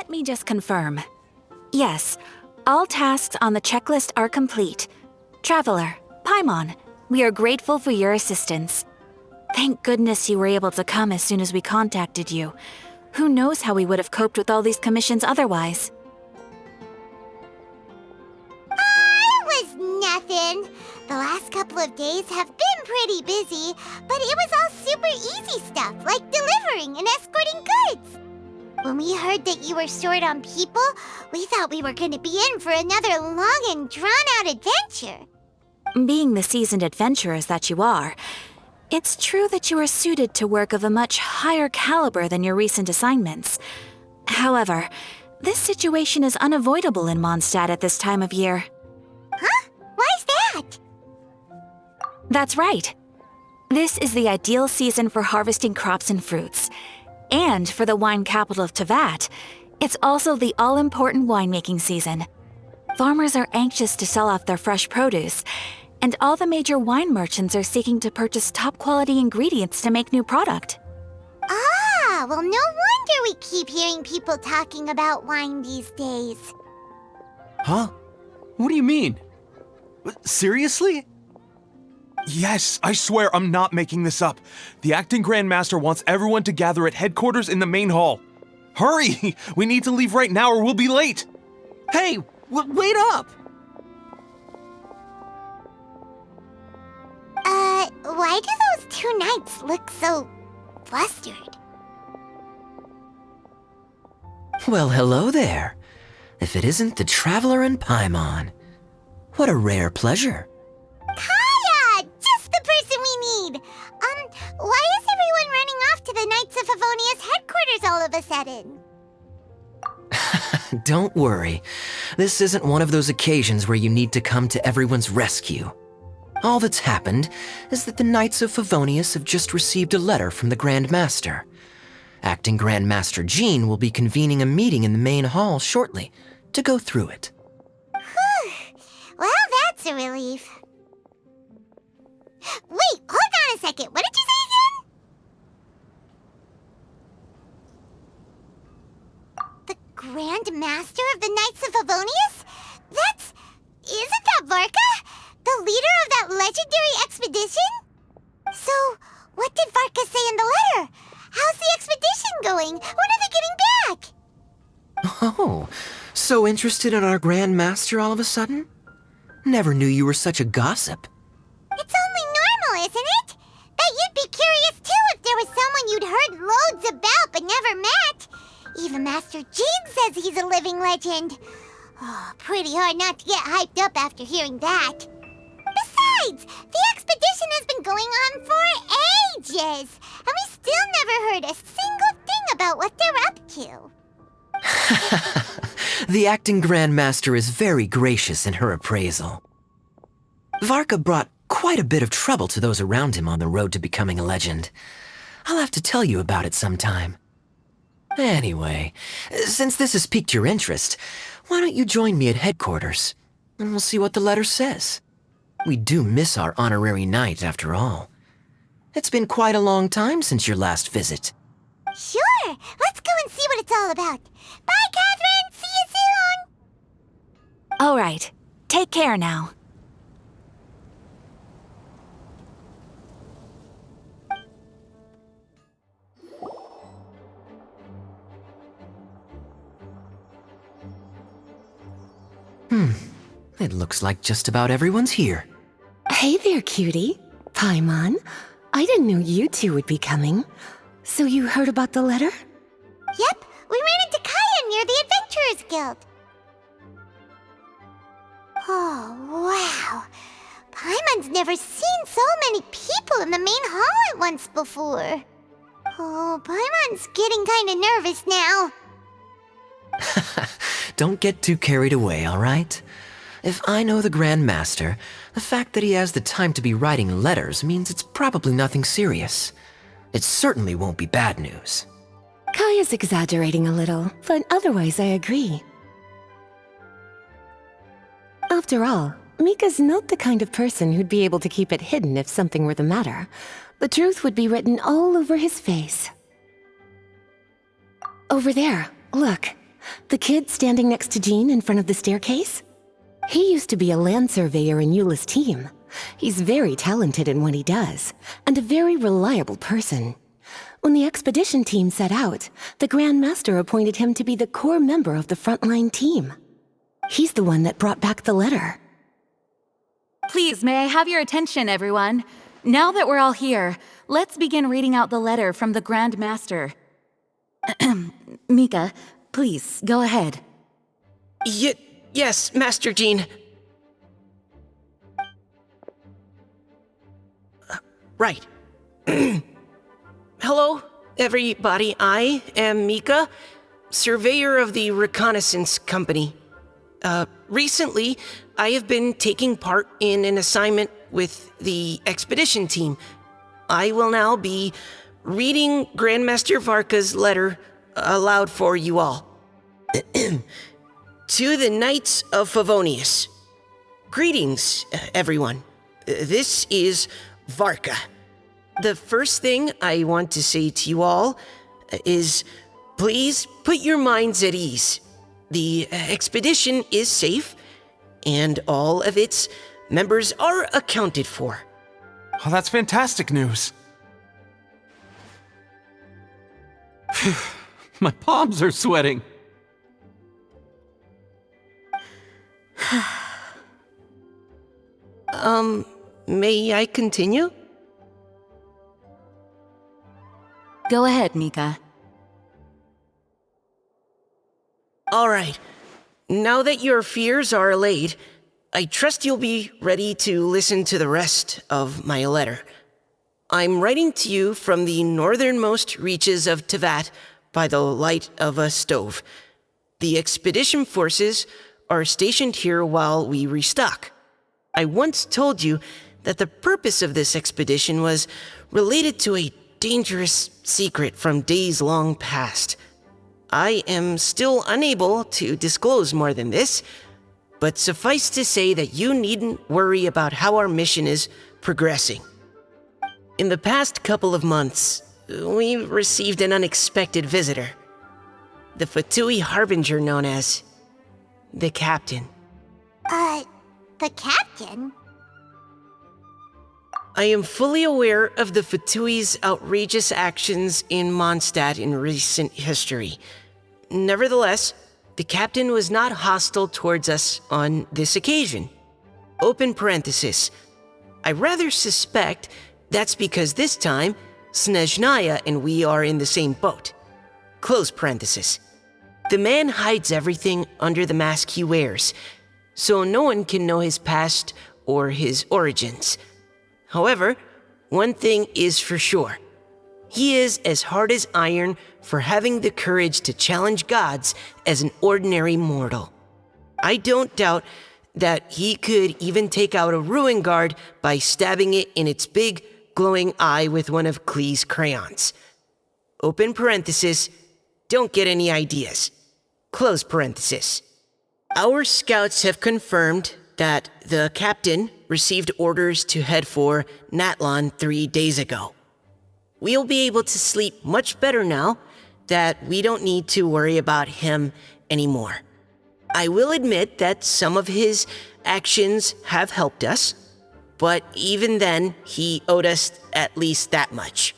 Let me just confirm. Yes, all tasks on the checklist are complete. Traveler, Paimon, we are grateful for your assistance. Thank goodness you were able to come as soon as we contacted you. Who knows how we would have coped with all these commissions otherwise? It was nothing. The last couple of days have been pretty busy, but it was all super easy stuff, like delivering and escorting goods. When we heard that you were short on people, we thought we were going to be in for another long and drawn-out adventure. Being the seasoned adventurers that you are, it's true that you are suited to work of a much higher caliber than your recent assignments. However, this situation is unavoidable in Mondstadt at this time of year. Huh? Why's that? That's right. This is the ideal season for harvesting crops and fruits. And for the wine capital of Teyvat, it's also the all-important winemaking season. Farmers are anxious to sell off their fresh produce, and all the major wine merchants are seeking to purchase top-quality ingredients to make new product. Ah, well, no wonder we keep hearing people talking about wine these days. Huh? What do you mean? Seriously? Yes, I swear I'm not making this up. The acting Grand Master wants everyone to gather at headquarters in the main hall. Hurry! We need to leave right now or we'll be late! Hey, wait up! Why do those two knights look so flustered? Well, hello there. If it isn't the Traveler and Paimon. What a rare pleasure. Kaya! Just the person we need! Why is everyone running off to the Knights of Favonius headquarters all of a sudden? Don't worry. This isn't one of those occasions where you need to come to everyone's rescue. All that's happened is that the Knights of Favonius have just received a letter from the Grand Master. Acting Grand Master Jean will be convening a meeting in the main hall shortly to go through it. Well, that's a relief. Wait, hold on a second. What did you say again? The Grand Master of the Knights of Favonius? Isn't that Varka? The leader of that legendary expedition? So, what did Varka say in the letter? How's the expedition going? When are they getting back? Oh, so interested in our Grand Master all of a sudden? Never knew you were such a gossip. It's only normal, isn't it? That you'd be curious too if there was someone you'd heard loads about but never met. Even Master Jean says he's a living legend. Oh, pretty hard not to get hyped up after hearing that. Besides, the expedition has been going on for ages, and we still never heard a single thing about what they're up to. The acting Grand Master is very gracious in her appraisal. Varka brought quite a bit of trouble to those around him on the road to becoming a legend. I'll have to tell you about it sometime. Anyway, since this has piqued your interest, why don't you join me at headquarters, and we'll see what the letter says. We do miss our honorary knight, after all. It's been quite a long time since your last visit. Sure, let's go and see what it's all about. Bye, Catherine! See you soon! All right, take care now. It looks like just about everyone's here. Hey there, cutie. Paimon. I didn't know you two would be coming. So you heard about the letter? Yep, we ran into Kaya near the Adventurers Guild. Oh, wow. Paimon's never seen so many people in the main hall at once before. Oh, Paimon's getting kind of nervous now. Don't get too carried away, all right? If I know the Grand Master, the fact that he has the time to be writing letters means it's probably nothing serious. It certainly won't be bad news. Kaya's exaggerating a little, but otherwise I agree. After all, Mika's not the kind of person who'd be able to keep it hidden if something were the matter. The truth would be written all over his face. Over there, look. The kid standing next to Jean in front of the staircase? He used to be a land surveyor in Eula's team. He's very talented in what he does, and a very reliable person. When the expedition team set out, the Grand Master appointed him to be the core member of the frontline team. He's the one that brought back the letter. Please, may I have your attention, everyone? Now that we're all here, let's begin reading out the letter from the Grand Master. Mika, please, go ahead. Yes, Master Jean. Right. Hello, everybody. I am Mika, surveyor of the Reconnaissance Company. Recently, I have been taking part in an assignment with the expedition team. I will now be reading Grandmaster Varka's letter aloud for you all. To the Knights of Favonius. Greetings, everyone. This is Varka. The first thing I want to say to you all is please put your minds at ease. The expedition is safe, and all of its members are accounted for. Oh, that's fantastic news. My palms are sweating. May I continue? Go ahead, Mika. All right. Now that your fears are allayed, I trust you'll be ready to listen to the rest of my letter. I'm writing to you from the northernmost reaches of Teyvat by the light of a stove. The expedition forces are stationed here while we restock. I once told you that the purpose of this expedition was related to a dangerous secret from days long past. I am still unable to disclose more than this, but suffice to say that you needn't worry about how our mission is progressing. In the past couple of months, we received an unexpected visitor. The Fatui Harbinger known as the Captain. The Captain? I am fully aware of the Fatui's outrageous actions in Mondstadt in recent history. Nevertheless, the Captain was not hostile towards us on this occasion. Open parenthesis. I rather suspect that's because this time, Snezhnaya and we are in the same boat. Close parenthesis. The man hides everything under the mask he wears, so no one can know his past or his origins. However, one thing is for sure. He is as hard as iron for having the courage to challenge gods as an ordinary mortal. I don't doubt that he could even take out a ruin guard by stabbing it in its big, glowing eye with one of Klee's crayons. Open parenthesis, don't get any ideas. Close parenthesis. Our scouts have confirmed that the Captain received orders to head for Natlan 3 days ago. We'll be able to sleep much better now that we don't need to worry about him anymore. I will admit that some of his actions have helped us, but even then, he owed us at least that much.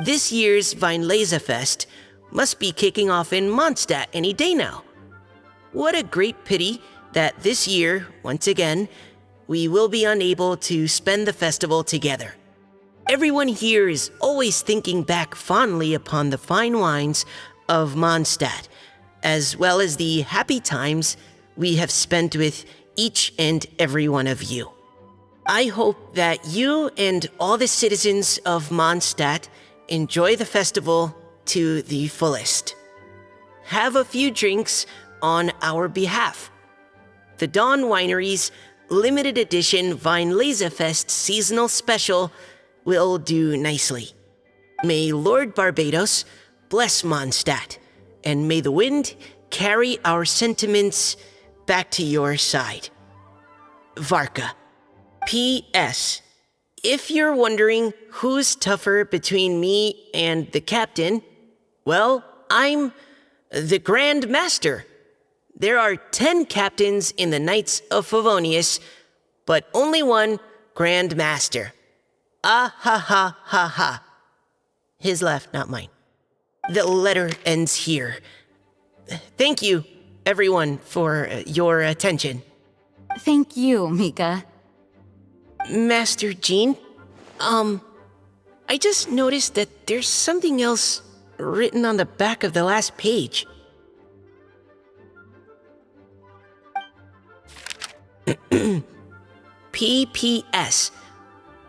This year's Weinlesefest must be kicking off in Mondstadt any day now. What a great pity that this year, once again, we will be unable to spend the festival together. Everyone here is always thinking back fondly upon the fine wines of Mondstadt, as well as the happy times we have spent with each and every one of you. I hope that you and all the citizens of Mondstadt enjoy the festival to the fullest. Have a few drinks on our behalf. The Dawn Winery's limited edition Weinlesefest seasonal special will do nicely. May Lord Barbados bless Mondstadt, and may the wind carry our sentiments back to your side. Varka. P.S. If you're wondering who's tougher between me and the Captain, well, I'm The Grand Master. There are 10 captains in the Knights of Favonius, but only one Grand Master. Ah ha ha ha ha. His left, not mine. The letter ends here. Thank you, everyone, for your attention. Thank you, Mika. Master Jean, I just noticed that there's something else written on the back of the last page. PPS.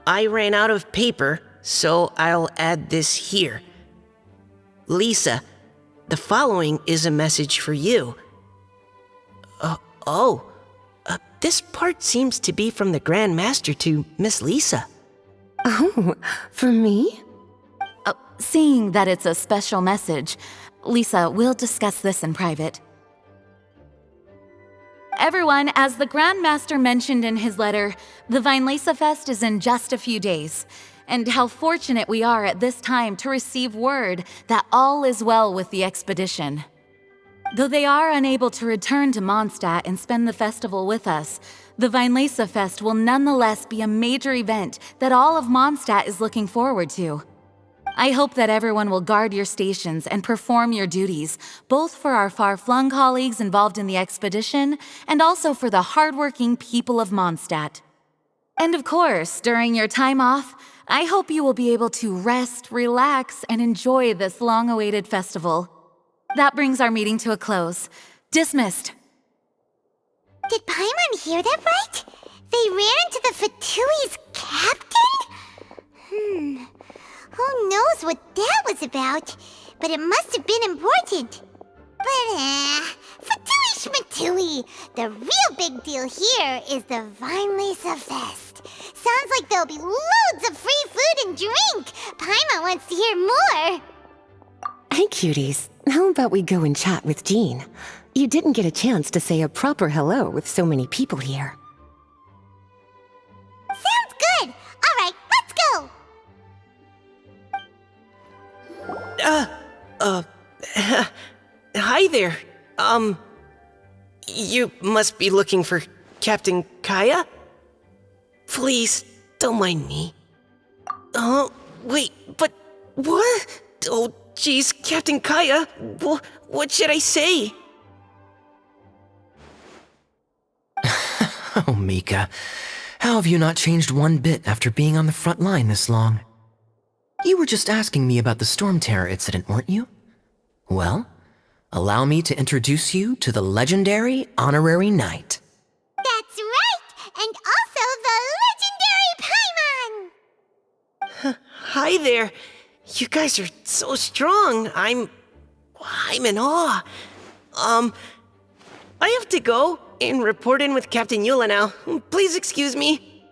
I ran out of paper, so I'll add this here. Lisa, the following is a message for you. This part seems to be from the Grand Master to Miss Lisa. Oh, for me? Seeing that it's a special message, Lisa, we'll discuss this in private. Everyone, as the Grand Master mentioned in his letter, the Weinlesefest is in just a few days. And how fortunate we are at this time to receive word that all is well with the expedition. Though they are unable to return to Mondstadt and spend the festival with us, the Weinlesefest will nonetheless be a major event that all of Mondstadt is looking forward to. I hope that everyone will guard your stations and perform your duties, both for our far-flung colleagues involved in the expedition and also for the hardworking people of Mondstadt. And of course, during your time off, I hope you will be able to rest, relax, and enjoy this long-awaited festival. That brings our meeting to a close. Dismissed. Did Paimon hear that right? They ran into the Fatui's captain? Who knows what that was about? But it must have been important. But Fatui Schmatui, the real big deal here is the Weinlesefest. Sounds like there'll be loads of free food and drink. Paimon wants to hear more. Hey, cuties. How about we go and chat with Jean? You didn't get a chance to say a proper hello with so many people here. Sounds good. All right, let's go. Hi there. You must be looking for Captain Kaya? Please, don't mind me. Wait, but what? Oh, jeez, Captain Kaya, what should I say? Oh, Mika. How have you not changed one bit after being on the front line this long? You were just asking me about the Storm Terror incident, weren't you? Well, allow me to introduce you to the legendary Honorary Knight. That's right, and also the legendary Paimon. Hi there. You guys are so strong. I'm in awe. I have to go and report in with Captain Eula now. Please excuse me.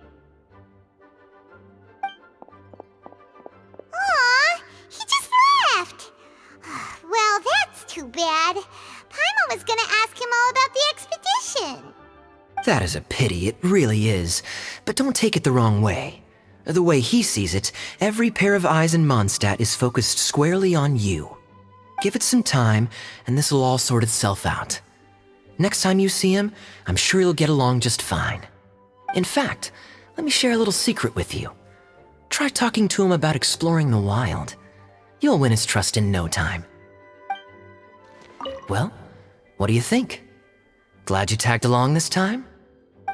Aw, he just left. Well, that's too bad. Paimon was gonna ask him all about the expedition. That is a pity, it really is. But don't take it the wrong way. The way he sees it, every pair of eyes in Mondstadt is focused squarely on you. Give it some time, and this will all sort itself out. Next time you see him, I'm sure you'll get along just fine. In fact, let me share a little secret with you. Try talking to him about exploring the wild. You'll win his trust in no time. Well, what do you think? Glad you tagged along this time?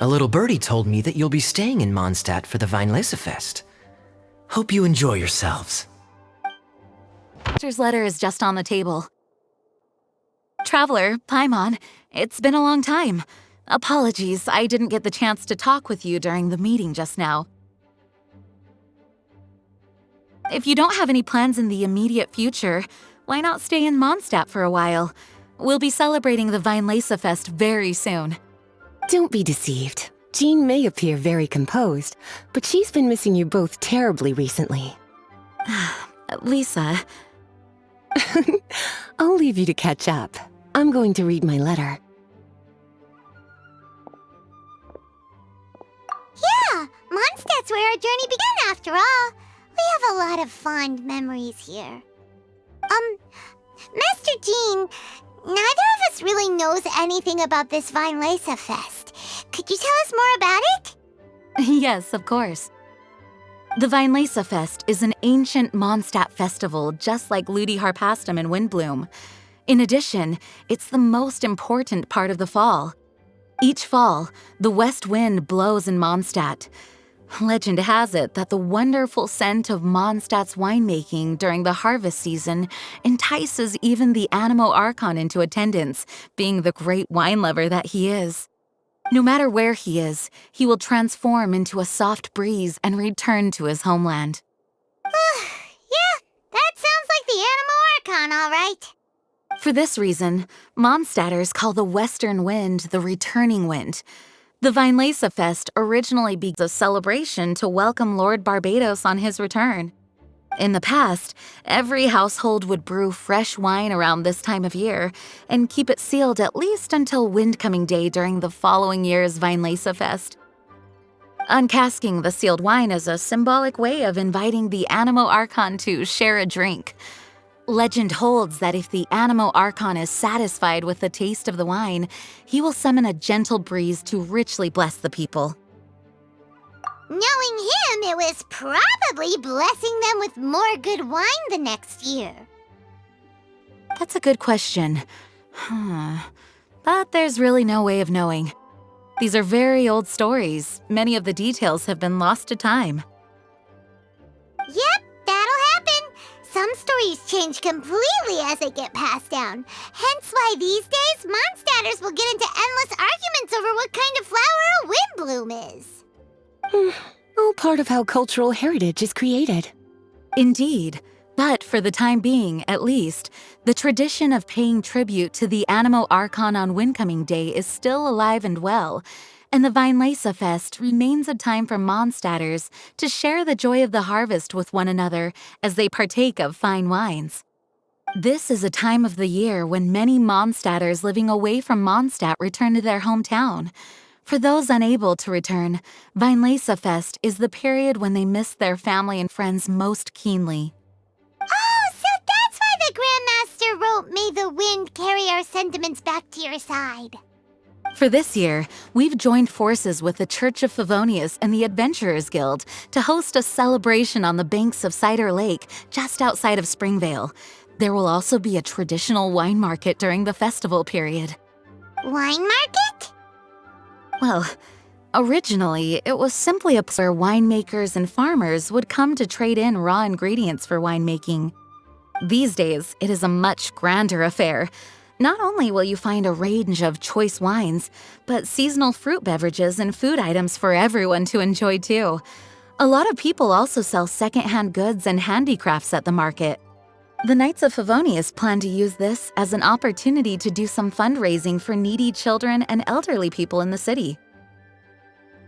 A little birdie told me that you'll be staying in Mondstadt for the Weinlesefest. Hope you enjoy yourselves. Master's letter is just on the table. Traveler, Paimon, it's been a long time. Apologies, I didn't get the chance to talk with you during the meeting just now. If you don't have any plans in the immediate future, why not stay in Mondstadt for a while? We'll be celebrating the Weinlesefest very soon. Don't be deceived. Jean may appear very composed, but she's been missing you both terribly recently. Lisa... I'll leave you to catch up. I'm going to read my letter. Yeah, Mondstadt's where our journey began after all. We have a lot of fond memories here. Master Jean, neither of us really knows anything about this Weinlesefest. Could you tell us more about it? Yes, of course. The Weinlesefest is an ancient Mondstadt festival just like Ludi Harpastum and Windbloom. In addition, it's the most important part of the fall. Each fall, the west wind blows in Mondstadt. Legend has it that the wonderful scent of Mondstadt's winemaking during the harvest season entices even the Animo Archon into attendance, being the great wine lover that he is. No matter where he is, he will transform into a soft breeze and return to his homeland. Yeah, that sounds like the Animo Archon, all right. For this reason, Mondstadters call the western wind the returning wind. The Weinlesefest originally began as a celebration to welcome Lord Barbados on his return. In the past, every household would brew fresh wine around this time of year and keep it sealed at least until Windcoming Day during the following year's Weinlesefest. Uncasking the sealed wine is a symbolic way of inviting the Animo Archon to share a drink. Legend holds that if the Animo Archon is satisfied with the taste of the wine, he will summon a gentle breeze to richly bless the people. Knowing him, it was probably blessing them with more good wine the next year. That's a good question. But there's really no way of knowing. These are very old stories. Many of the details have been lost to time. Yep, that'll happen. Some stories change completely as they get passed down. Hence why these days, Mondstadters will get into endless arguments over what kind of flower a windbloom is. All part of how cultural heritage is created. Indeed. But for the time being, at least, the tradition of paying tribute to the Animo Archon on Windcoming Day is still alive and well, and the Weinlesefest remains a time for Mondstadters to share the joy of the harvest with one another as they partake of fine wines. This is a time of the year when many Mondstadters living away from Mondstadt return to their hometown. For those unable to return, Weinlesefest is the period when they miss their family and friends most keenly. Oh, so that's why the Grandmaster wrote, "May the wind carry our sentiments back to your side." For this year, we've joined forces with the Church of Favonius and the Adventurers Guild to host a celebration on the banks of Cider Lake, just outside of Springvale. There will also be a traditional wine market during the festival period. Wine market? Well, originally, it was simply a place where winemakers and farmers would come to trade in raw ingredients for winemaking. These days, it is a much grander affair. Not only will you find a range of choice wines, but seasonal fruit beverages and food items for everyone to enjoy too. A lot of people also sell secondhand goods and handicrafts at the market. The Knights of Favonius plan to use this as an opportunity to do some fundraising for needy children and elderly people in the city.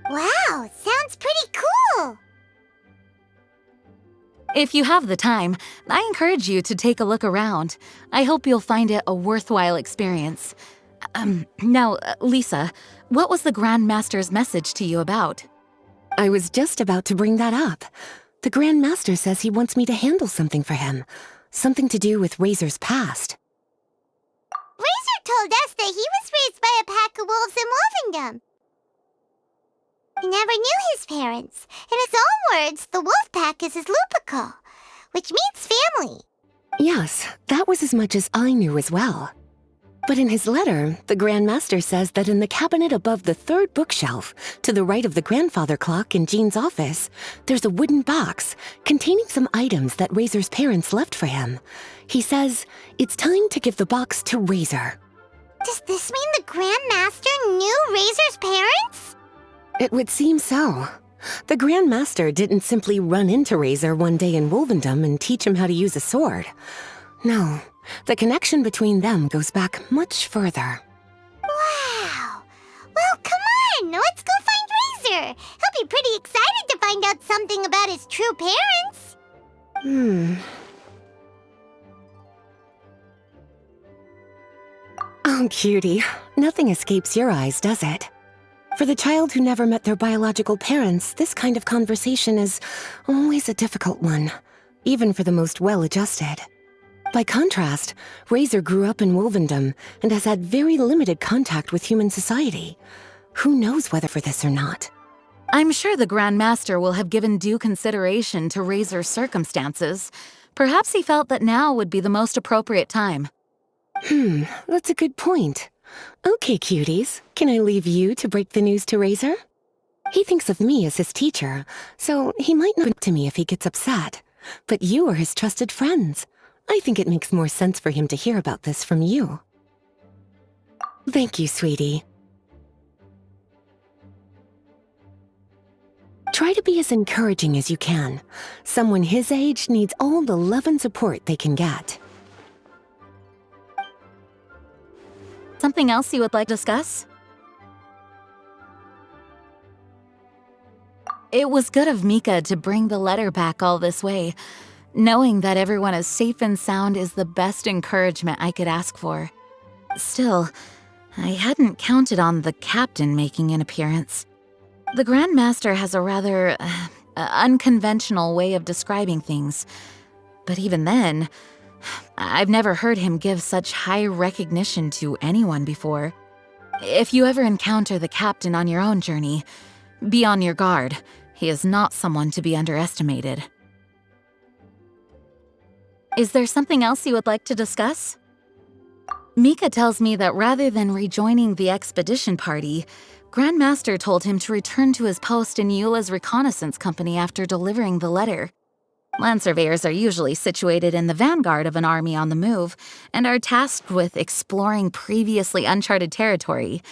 Wow, sounds pretty cool. If you have the time, I encourage you to take a look around. I hope you'll find it a worthwhile experience. Now, Lisa, what was the Grand Master's message to you about? I was just about to bring that up. The Grand Master says he wants me to handle something for him. Something to do with Razor's past. Razor told us that he was raised by a pack of wolves in Wolvendom. He never knew his parents. In his own words, the wolf pack is his lupical, which means family. Yes, that was as much as I knew as well. But in his letter, the Grand Master says that in the cabinet above the third bookshelf, to the right of the grandfather clock in Jean's office, there's a wooden box containing some items that Razor's parents left for him. He says it's time to give the box to Razor. Does this mean the Grand Master knew Razor's parents? It would seem so. The Grand Master didn't simply run into Razor one day in Wolvendom and teach him how to use a sword. No, the connection between them goes back much further. Wow! Well, come on! Let's go find Razor! He'll be pretty excited to find out something about his true parents! Oh, cutie. Nothing escapes your eyes, does it? For the child who never met their biological parents, this kind of conversation is always a difficult one, even for the most well-adjusted. By contrast, Razor grew up in Wolvendom and has had very limited contact with human society. Who knows whether for this or not? I'm sure the Grand Master will have given due consideration to Razor's circumstances. Perhaps he felt that now would be the most appropriate time. That's a good point. Okay, cuties, can I leave you to break the news to Razor? He thinks of me as his teacher, so he might not talk to me if he gets upset. But you are his trusted friends. I think it makes more sense for him to hear about this from you. Thank you, sweetie. Try to be as encouraging as you can. Someone his age needs all the love and support they can get. Something else you would like to discuss? It was good of Mika to bring the letter back all this way. Knowing that everyone is safe and sound is the best encouragement I could ask for. Still, I hadn't counted on the captain making an appearance. The Grand Master has a rather unconventional way of describing things. But even then, I've never heard him give such high recognition to anyone before. If you ever encounter the captain on your own journey, be on your guard. He is not someone to be underestimated. Is there something else you would like to discuss? Mika tells me that rather than rejoining the expedition party, Grand Master told him to return to his post in Eula's reconnaissance company after delivering the letter. Land surveyors are usually situated in the vanguard of an army on the move and are tasked with exploring previously uncharted territory.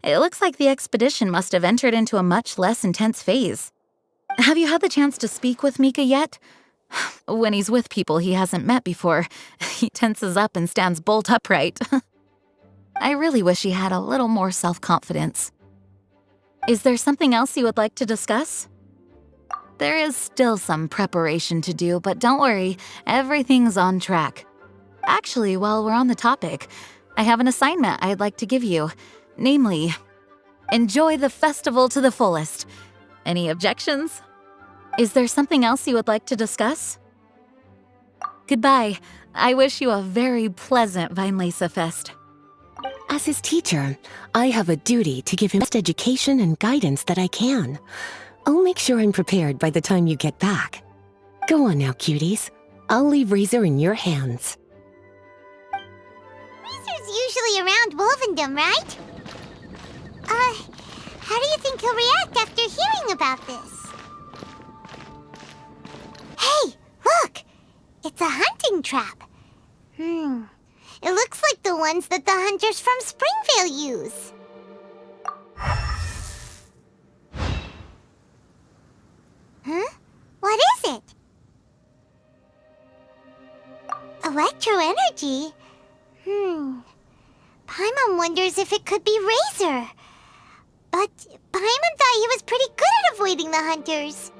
It looks like the expedition must have entered into a much less intense phase. Have you had the chance to speak with Mika yet? When he's with people he hasn't met before, he tenses up and stands bolt upright. I really wish he had a little more self-confidence. Is there something else you would like to discuss? There is still some preparation to do, but don't worry, everything's on track. Actually, while we're on the topic, I have an assignment I'd like to give you. Namely, enjoy the festival to the fullest. Any objections? Is there something else you would like to discuss? Goodbye. I wish you a very pleasant Weinlesefest. As his teacher, I have a duty to give him the best education and guidance that I can. I'll make sure I'm prepared by the time you get back. Go on now, cuties. I'll leave Razor in your hands. Razor's usually around Wolvendom, right? How do you think he'll react after hearing about this? Hey, look! It's a hunting trap. It looks like the ones that the hunters from Springvale use. Huh? What is it? Electro energy? Paimon wonders if it could be Razor. But Paimon thought he was pretty good at avoiding the hunters.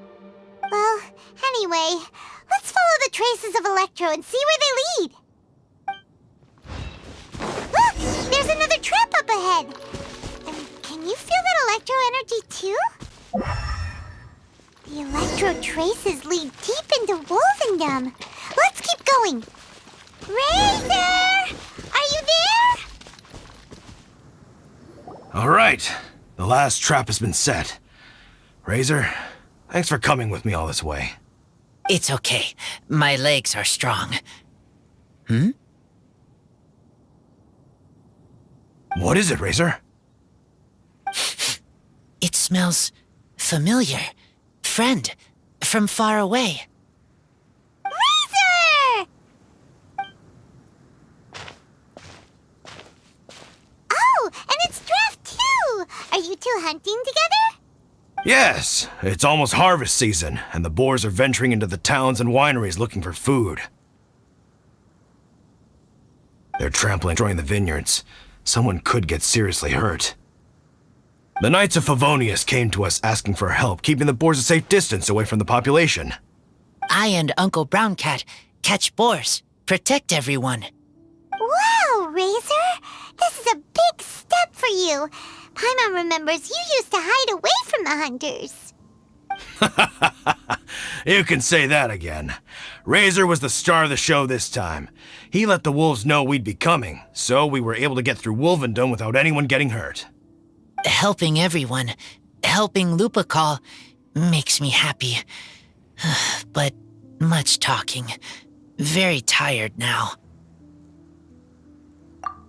Well, anyway, let's follow the traces of Electro and see where they lead. Look! There's another trap up ahead! Can you feel that Electro energy too? The Electro traces lead deep into Wolvendom. Let's keep going. Razor! Are you there? All right. The last trap has been set. Razor, thanks for coming with me all this way. It's okay. My legs are strong. What is it, Razor? It smells familiar. Friend, from far away. Razor! Oh, and it's Draft too! Are you two hunting together? Yes, it's almost harvest season, and the boars are venturing into the towns and wineries looking for food. They're trampling, destroying the vineyards. Someone could get seriously hurt. The Knights of Favonius came to us asking for help, keeping the boars a safe distance away from the population. I and Uncle Brown Cat catch boars, protect everyone. Wow, Razor! This is a big step for you. Paimon remembers you used to hide away from the hunters. You can say that again. Razor was the star of the show this time. He let the wolves know we'd be coming, so we were able to get through Wolvendom without anyone getting hurt. Helping everyone, helping Lupercal, makes me happy. But much talking. Very tired now.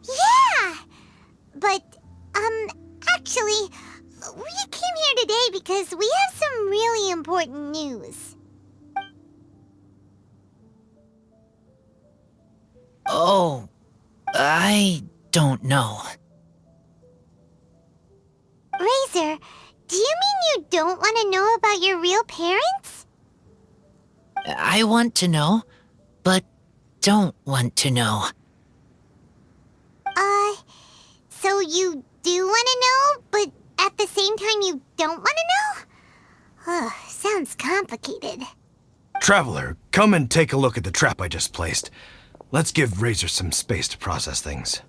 Yeah! But, actually, we came here today because we have some really important news. Oh, I don't know. Razor, do you mean you don't want to know about your real parents? I want to know, but don't want to know. So you do want to know, but at the same time you don't want to know? Sounds complicated. Traveler, come and take a look at the trap I just placed. Let's give Razor some space to process things.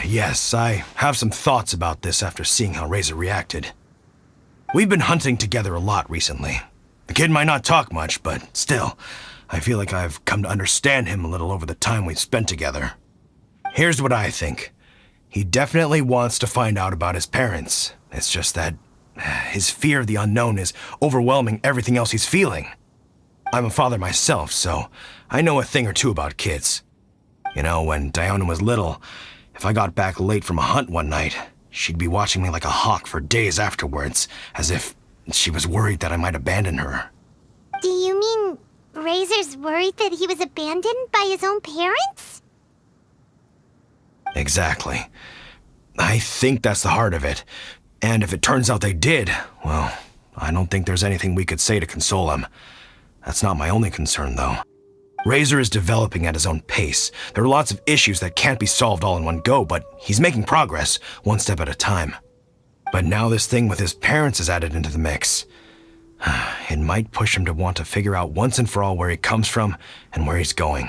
Yes, I have some thoughts about this after seeing how Razor reacted. We've been hunting together a lot recently. The kid might not talk much, but still, I feel like I've come to understand him a little over the time we've spent together. Here's what I think. He definitely wants to find out about his parents. It's just that his fear of the unknown is overwhelming everything else he's feeling. I'm a father myself, so I know a thing or two about kids. You know, when Diona was little, if I got back late from a hunt one night, she'd be watching me like a hawk for days afterwards, as if she was worried that I might abandon her. Do you mean Razor's worried that he was abandoned by his own parents? Exactly. I think that's the heart of it. And if it turns out they did, well, I don't think there's anything we could say to console him. That's not my only concern, though. Razor is developing at his own pace. There are lots of issues that can't be solved all in one go, but he's making progress, one step at a time. But now this thing with his parents is added into the mix. It might push him to want to figure out once and for all where he comes from and where he's going.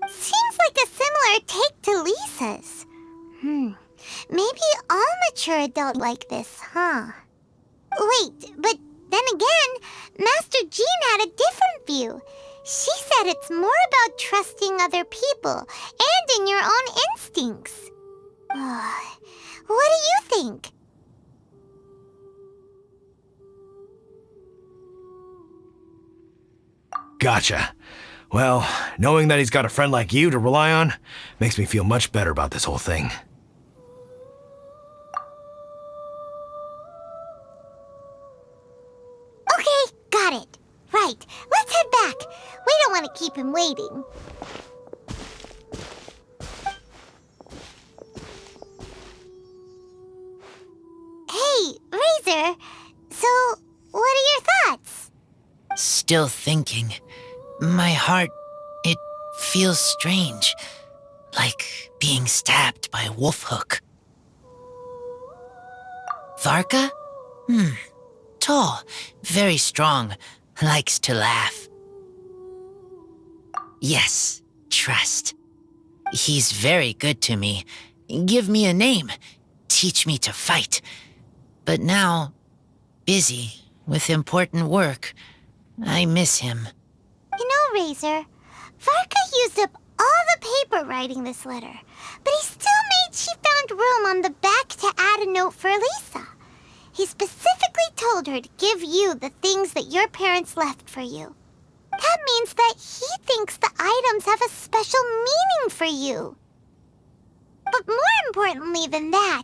Seems like a similar take to Lisa's. Maybe all mature adults like this, huh? Wait, but then again, Master Jean had a different view. She said it's more about trusting other people and in your own instincts. What do you think? Gotcha. Well, knowing that he's got a friend like you to rely on makes me feel much better about this whole thing. Okay, got it. Right, let's head back. We don't want to keep him waiting. Hey, Razor. So, what are your thoughts? Still thinking. My heart, it feels strange. Like being stabbed by a wolf hook. Varka? Tall, very strong, likes to laugh. Yes, trust. He's very good to me. Give me a name. Teach me to fight. But now, busy with important work. I miss him. You know, Razor, Varka used up all the paper writing this letter, but he still made she found room on the back to add a note for Lisa. He specifically told her to give you the things that your parents left for you. That means that he thinks the items have a special meaning for you. But more importantly than that,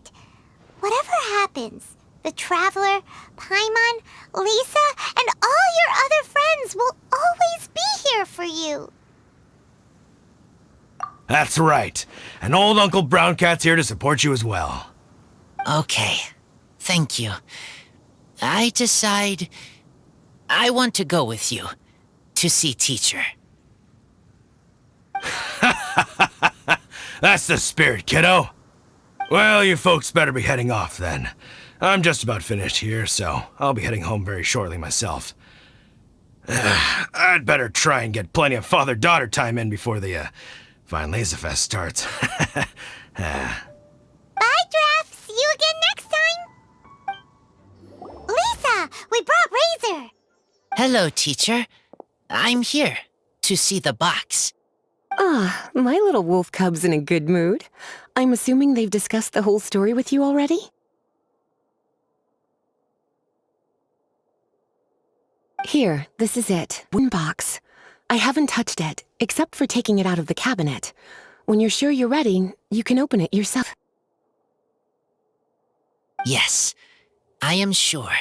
whatever happens, the Traveler, Paimon, Lisa, and all your other friends will always be here for you. That's right. And old Uncle Brown Cat's here to support you as well. Okay, thank you. I decide I want to go with you to see teacher. That's the spirit, kiddo. Well, you folks better be heading off then. I'm just about finished here, so I'll be heading home very shortly myself. I'd better try and get plenty of father-daughter time in before the Weinlesefest starts. Bye, Draft. See you again next time. we brought Razor. Hello, teacher. I'm here to see the box. Ah, my little wolf cub's in a good mood. I'm assuming they've discussed the whole story with you already? Here, this is it. One box. I haven't touched it, except for taking it out of the cabinet. When you're sure you're ready, you can open it yourself. Yes, I am sure.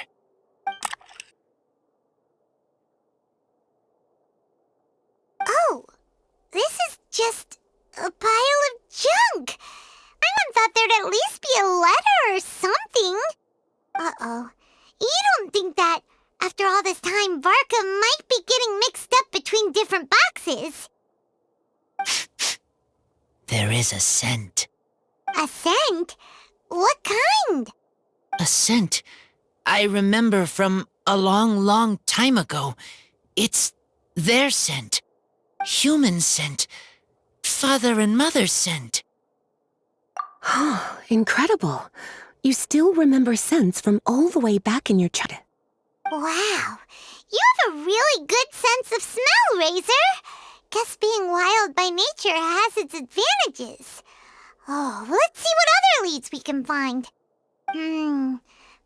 Oh, this is just a pile of junk. I would thought there'd at least be a letter or something. Uh-oh. You don't think that, after all this time, Varka might be getting mixed up between different boxes? There is a scent. A scent? What kind? A scent I remember from a long, long time ago. It's their scent. Human scent. Father and mother scent. Oh, incredible. You still remember scents from all the way back in your childhood. Wow. You have a really good sense of smell, Razor. Guess being wild by nature has its advantages. Oh, let's see what other leads we can find.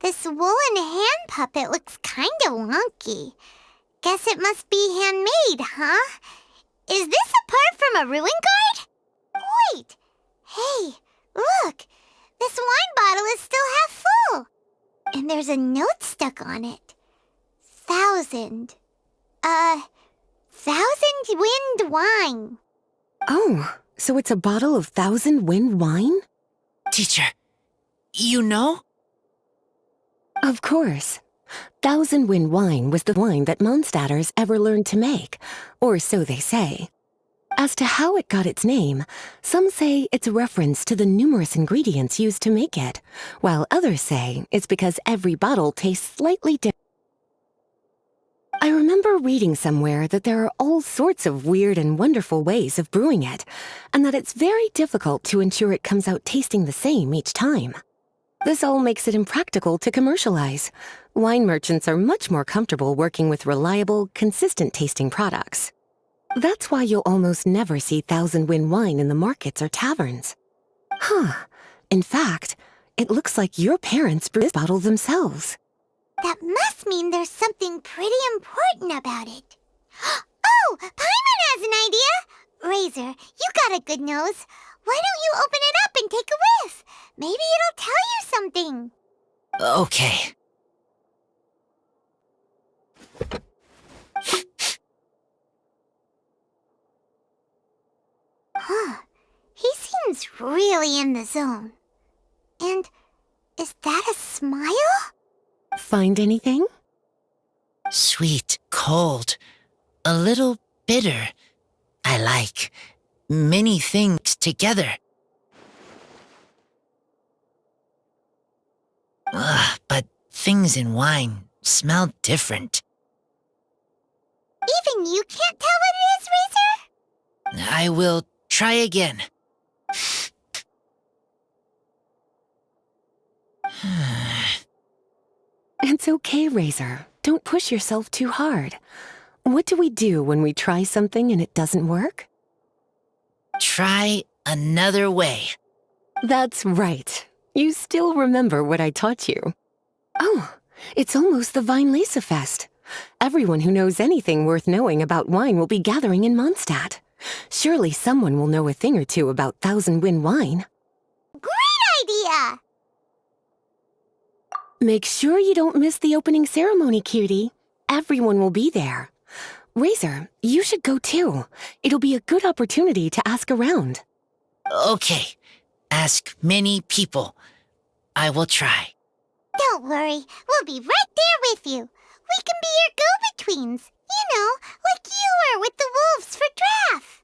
This woolen hand puppet looks kinda wonky. Guess it must be handmade, huh? Is this a part from a ruin guard? Wait! Hey, look! This wine bottle is still half full. And there's a note stuck on it. 1,000 wind wine. Oh, so it's a bottle of 1,000 wind wine? Teacher, you know? Of course. 1,000 wind wine was the wine that Mondstadters ever learned to make, or so they say. As to how it got its name, some say it's a reference to the numerous ingredients used to make it, while others say it's because every bottle tastes slightly different. I remember reading somewhere that there are all sorts of weird and wonderful ways of brewing it, and that it's very difficult to ensure it comes out tasting the same each time. This all makes it impractical to commercialize. Wine merchants are much more comfortable working with reliable, consistent-tasting products. That's why you'll almost never see 1,000 wind wine in the markets or taverns. Huh. In fact, it looks like your parents brewed this bottle themselves. That must mean there's something pretty important about it. Oh, Paimon has an idea! Razor, you got a good nose. Why don't you open it up and take a whiff? Maybe it'll tell you something. Okay. Huh. He seems really in the zone. And is that a smile? Find anything? Sweet, cold, a little bitter. I like many things together. But things in wine smell different. Even you can't tell what it is, Razor? I will try again. It's okay, Razor. Don't push yourself too hard. What do we do when we try something and it doesn't work? Try another way. That's right. You still remember what I taught you. Oh, it's almost the Weinlesefest. Everyone who knows anything worth knowing about wine will be gathering in Mondstadt. Surely someone will know a thing or two about 1,000 wind wine. Great idea! Make sure you don't miss the opening ceremony, cutie. Everyone will be there. Razor, you should go too. It'll be a good opportunity to ask around. Okay. Ask many people. I will try. Don't worry, we'll be right there with you. We can be your go-betweens. You know, like you were with the wolves for Draff.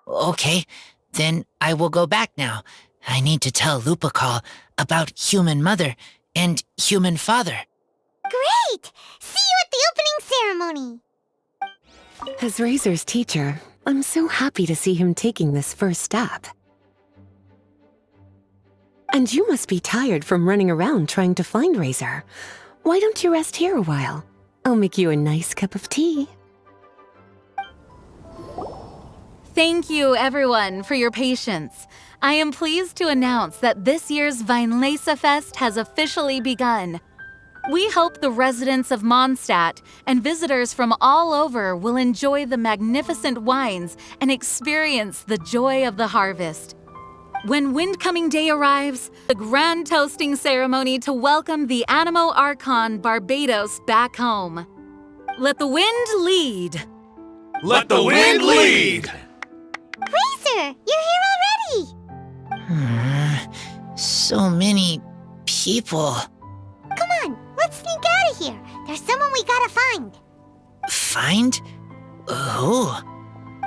Okay, then I will go back now. I need to tell Lupakal about human mother and human father. Great! See you at the opening ceremony. As Razor's teacher, I'm so happy to see him taking this first step. And you must be tired from running around trying to find Razor. Why don't you rest here a while? I'll make you a nice cup of tea. Thank you, everyone, for your patience. I am pleased to announce that this year's Weinlesefest has officially begun. We hope the residents of Mondstadt and visitors from all over will enjoy the magnificent wines and experience the joy of the harvest. When Windcoming Day arrives, the grand toasting ceremony to welcome the Animo Archon Barbados back home. Let the wind lead. Let the wind lead! Razor, you're here already! So many people. Come on, let's sneak out of here. There's someone we gotta find. Find? Who?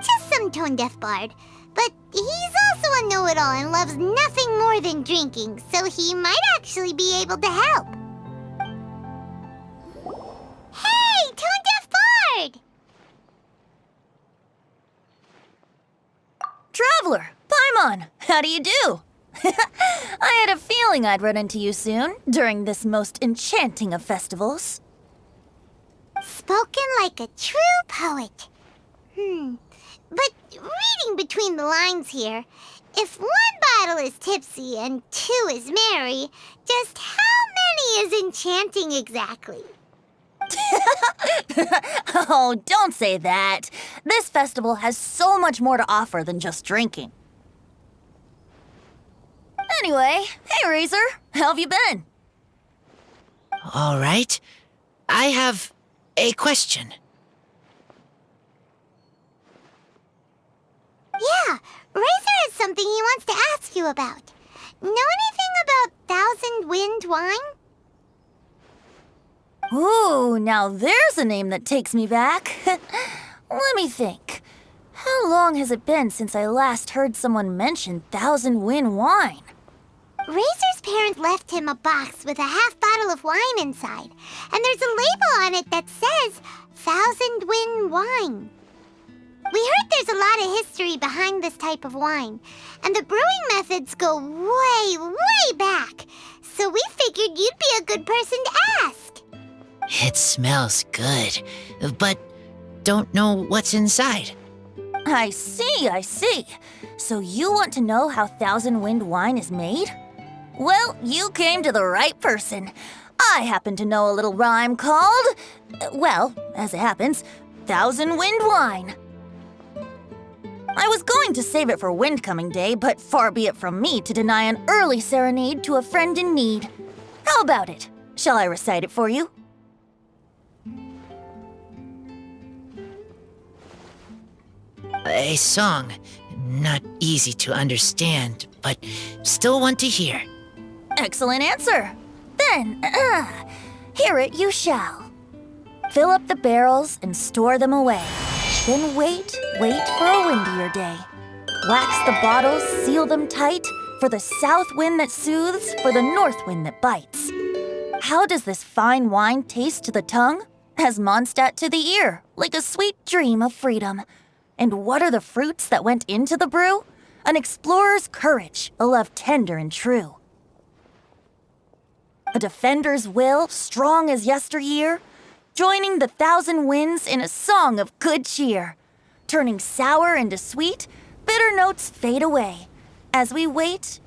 Just some tone-deaf bard. But he's also a know-it-all and loves nothing more than drinking, so he might actually be able to help. Hey, tone-deaf bard! Traveler, Paimon, how do you do? I had a feeling I'd run into you soon, during this most enchanting of festivals. Spoken like a true poet. But reading between the lines here, if one bottle is tipsy and two is merry, just how many is enchanting exactly? Oh, don't say that. This festival has so much more to offer than just drinking. Anyway, hey Razor, how have you been? All right. I have a question. Yeah, Razor has something he wants to ask you about. Know anything about Thousand Wind wine? Ooh, now there's a name that takes me back. Let me think. How long has it been since I last heard someone mention Thousand Wind wine? Razor's parents left him a box with a half bottle of wine inside, and there's a label on it that says Thousand Wind wine. We heard there's a lot of history behind this type of wine, and the brewing methods go way, way back, so we figured you'd be a good person to ask. It smells good, but don't know what's inside. I see. So you want to know how Thousand Wind wine is made? Well, you came to the right person. I happen to know a little rhyme called, well, as it happens, Thousand Wind wine. I was going to save it for Windcoming Day, but far be it from me to deny an early serenade to a friend in need. How about it? Shall I recite it for you? A song. Not easy to understand, but still want to hear. Excellent answer. Then, hear it you shall. Fill up the barrels and store them away. Then wait for a windier day. Wax the bottles, seal them tight, for the south wind that soothes, for the north wind that bites. How does this fine wine taste to the tongue? As Mondstadt to the ear, like a sweet dream of freedom. And what are the fruits that went into the brew? An explorer's courage, a love tender and true. A defender's will, strong as yesteryear, joining the thousand winds in a song of good cheer. Turning sour into sweet, bitter notes fade away, as we wait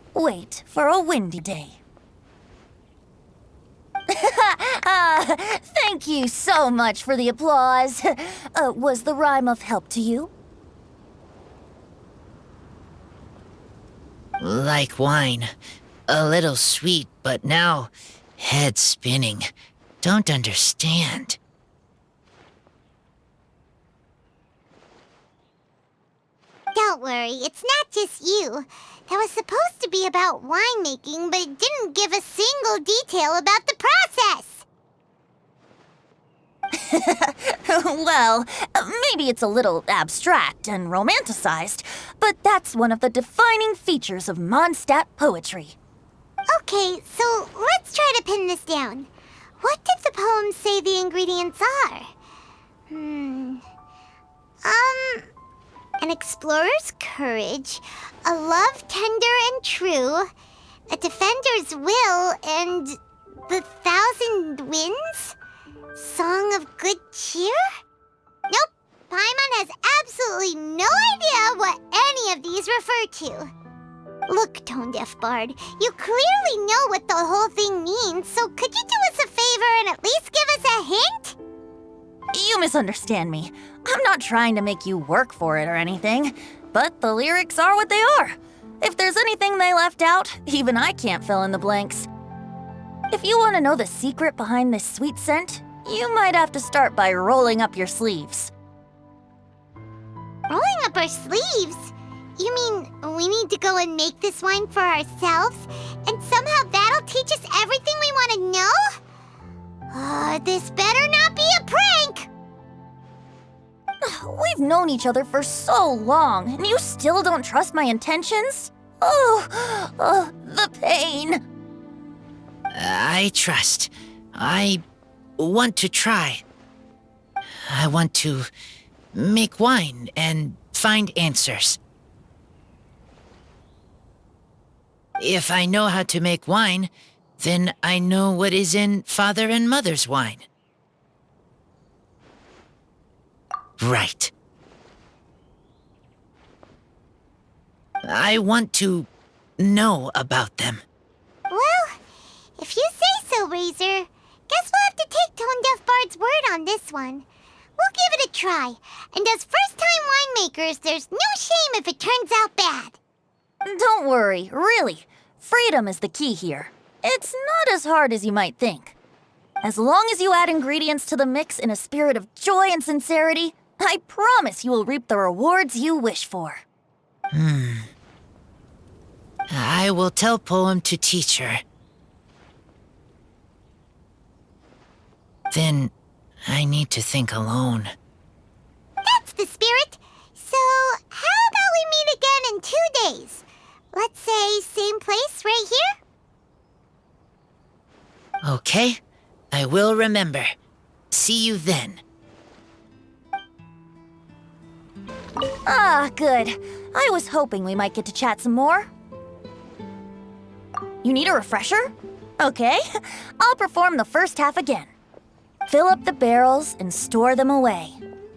for a windy day. Thank you so much for the applause. Was the rhyme of help to you? Like wine. A little sweet, but now head spinning. Don't understand. Don't worry, it's not just you. That was supposed to be about winemaking, but it didn't give a single detail about the process. Well, maybe it's a little abstract and romanticized, but that's one of the defining features of Mondstadt poetry. Okay, so let's try to pin this down. What did the poem say the ingredients are? An explorer's courage, a love tender and true, a defender's will, and the 1,000 winds? Song of good cheer? Nope, Paimon has absolutely no idea what any of these refer to. Look, Tone-Deaf Bard, you clearly know what the whole thing means, so could you do us a favor and at least give us a hint? You misunderstand me. I'm not trying to make you work for it or anything, but the lyrics are what they are. If there's anything they left out, even I can't fill in the blanks. If you want to know the secret behind this sweet scent, you might have to start by rolling up your sleeves. Rolling up our sleeves? You mean we need to go and make this wine for ourselves, and somehow that'll teach us everything we want to know? This better not be a prank! We've known each other for so long, and you still don't trust my intentions? The pain. I trust. I want to try. I want to make wine and find answers. If I know how to make wine, then I know what is in Father and Mother's wine. Right. I want to know about them. Well, if you say so, Razor, guess we'll have to take Tone-Deaf Bard's word on this one. We'll give it a try, and as first-time winemakers, there's no shame if it turns out bad. Don't worry, really. Freedom is the key here. It's not as hard as you might think. As long as you add ingredients to the mix in a spirit of joy and sincerity, I promise you will reap the rewards you wish for. I will tell Poem to teach her. Then I need to think alone. That's the spirit. So, how about we meet again in 2 days? Let's say same place right here? Okay, I will remember. See you then. Ah, good. I was hoping we might get to chat some more. You need a refresher? Okay, I'll perform the first half again. Fill up the barrels and store them away.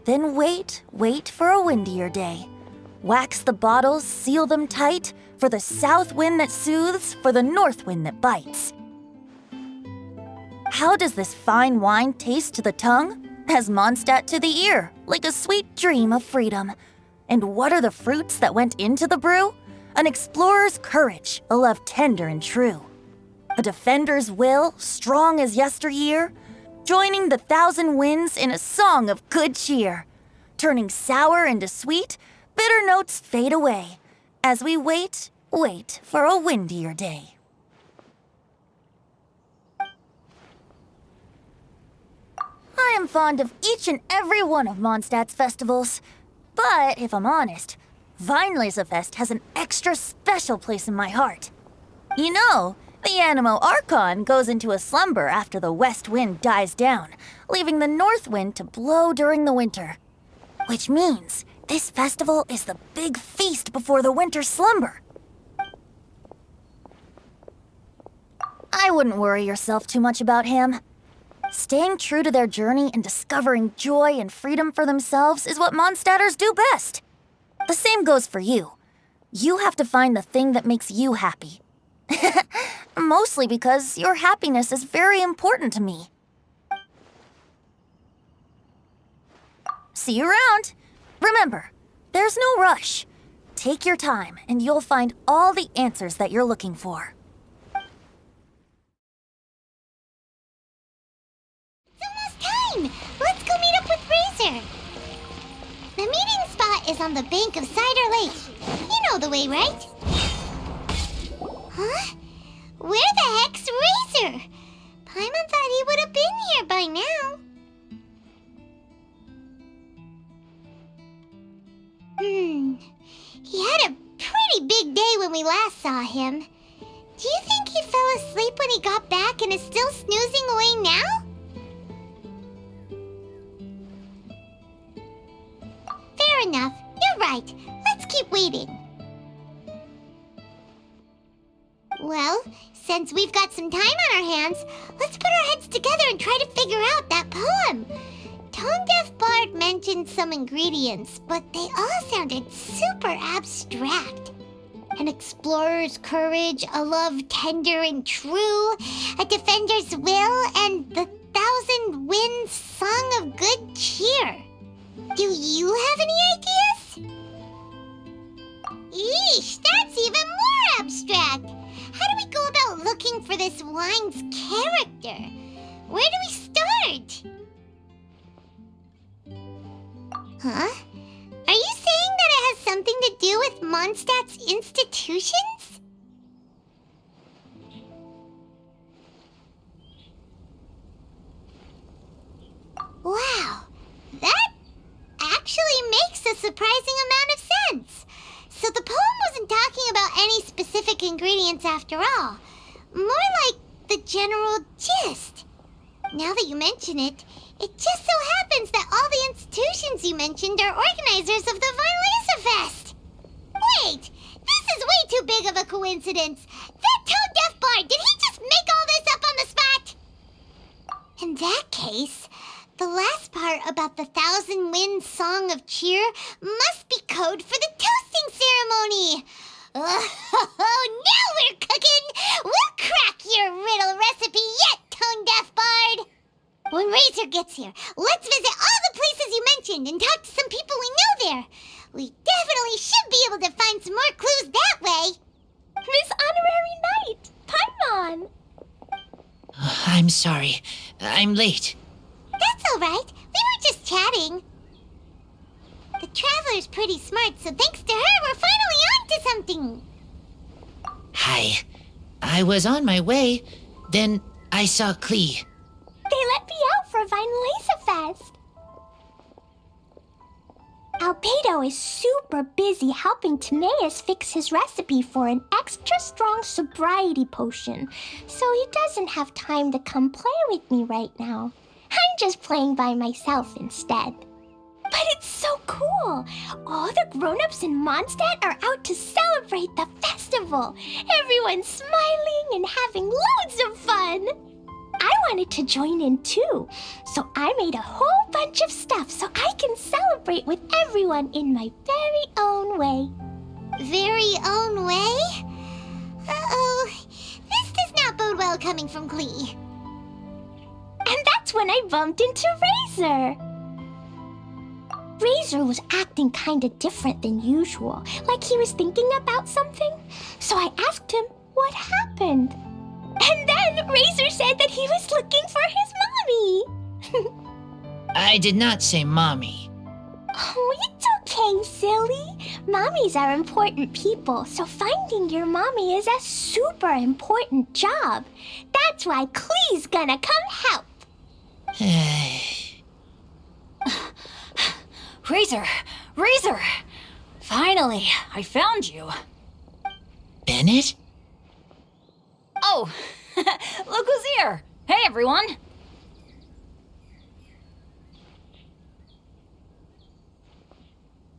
Then wait for a windier day. Wax the bottles, seal them tight, for the south wind that soothes, for the north wind that bites. How does this fine wine taste to the tongue? As Mondstadt to the ear, like a sweet dream of freedom. And what are the fruits that went into the brew? An explorer's courage, a love tender and true. A defender's will, strong as yesteryear, joining the 1,000 winds in a song of good cheer. Turning sour into sweet, bitter notes fade away, as we wait for a windier day. I am fond of each and every one of Mondstadt's festivals. But if I'm honest, Weinlesefest has an extra special place in my heart. You know, the Animo Archon goes into a slumber after the west wind dies down, leaving the north wind to blow during the winter. Which means this festival is the big feast before the winter slumber. I wouldn't worry yourself too much about him. Staying true to their journey and discovering joy and freedom for themselves is what Mondstadters do best. The same goes for you. You have to find the thing that makes you happy. Mostly because your happiness is very important to me. See you around. Remember, there's no rush. Take your time and you'll find all the answers that you're looking for. Let's go meet up with Razor. The meeting spot is on the bank of Cider Lake. You know the way, right? Huh? Where the heck's Razor? Paimon thought he would have been here by now. He had a pretty big day when we last saw him. Do you think he fell asleep when he got back and is still snoozing away now? Fair enough. You're right. Let's keep waiting. Well, since we've got some time on our hands, let's put our heads together and try to figure out that poem. Tone-deaf Bard mentioned some ingredients, but they all sounded super abstract. An explorer's courage, a love tender and true, a defender's will, and the 1,000 winds song of good cheer. Do you have any ideas? Eesh, that's even more abstract. How do we go about looking for this wine's character? Where do we start? Huh? Are you saying that it has something to do with Mondstadt's institutions? Wow, that actually makes a surprising amount of sense. So the poem wasn't talking about any specific ingredients after all. More like the general gist. Now that you mention it, it just so happens that all the institutions you mentioned are organizers of the Weinlesefest. Wait, this is way too big of a coincidence. That tone-deaf bard, did he just make all this up on the spot? In that case, the last part about the 1,000 winds song of cheer must be code for the toasting ceremony. Oh, now we're cooking! We'll crack your riddle recipe yet, tone-deaf bard! When Razor gets here, let's visit all the places you mentioned and talk to some people we know there. We definitely should be able to find some more clues that way. Miss Honorary Knight, Paimon! I'm sorry. I'm late. That's all right. We were just chatting. The Traveler's pretty smart, so thanks to her, we're finally on to something. Hi. I was on my way. Then I saw Klee. They let me out for Weinlesefest. Albedo is super busy helping Timaeus fix his recipe for an extra strong sobriety potion, so he doesn't have time to come play with me right now. I'm just playing by myself instead. But it's so cool! All the grown-ups in Mondstadt are out to celebrate the festival. Everyone's smiling and having loads of fun. I wanted to join in too, so I made a whole bunch of stuff so I can celebrate with everyone in my very own way. Very own way? Uh-oh. This does not bode well coming from Klee. And that's when I bumped into Razor. Razor was acting kinda different than usual, like he was thinking about something. So I asked him what happened. And then Razor said that he was looking for his mommy. I did not say mommy. Oh, it's okay, silly. Mommies are important people, so finding your mommy is a super important job. That's why Klee's gonna come help. Razor! Finally, I found you. Bennett? Oh, look who's here. Hey, everyone.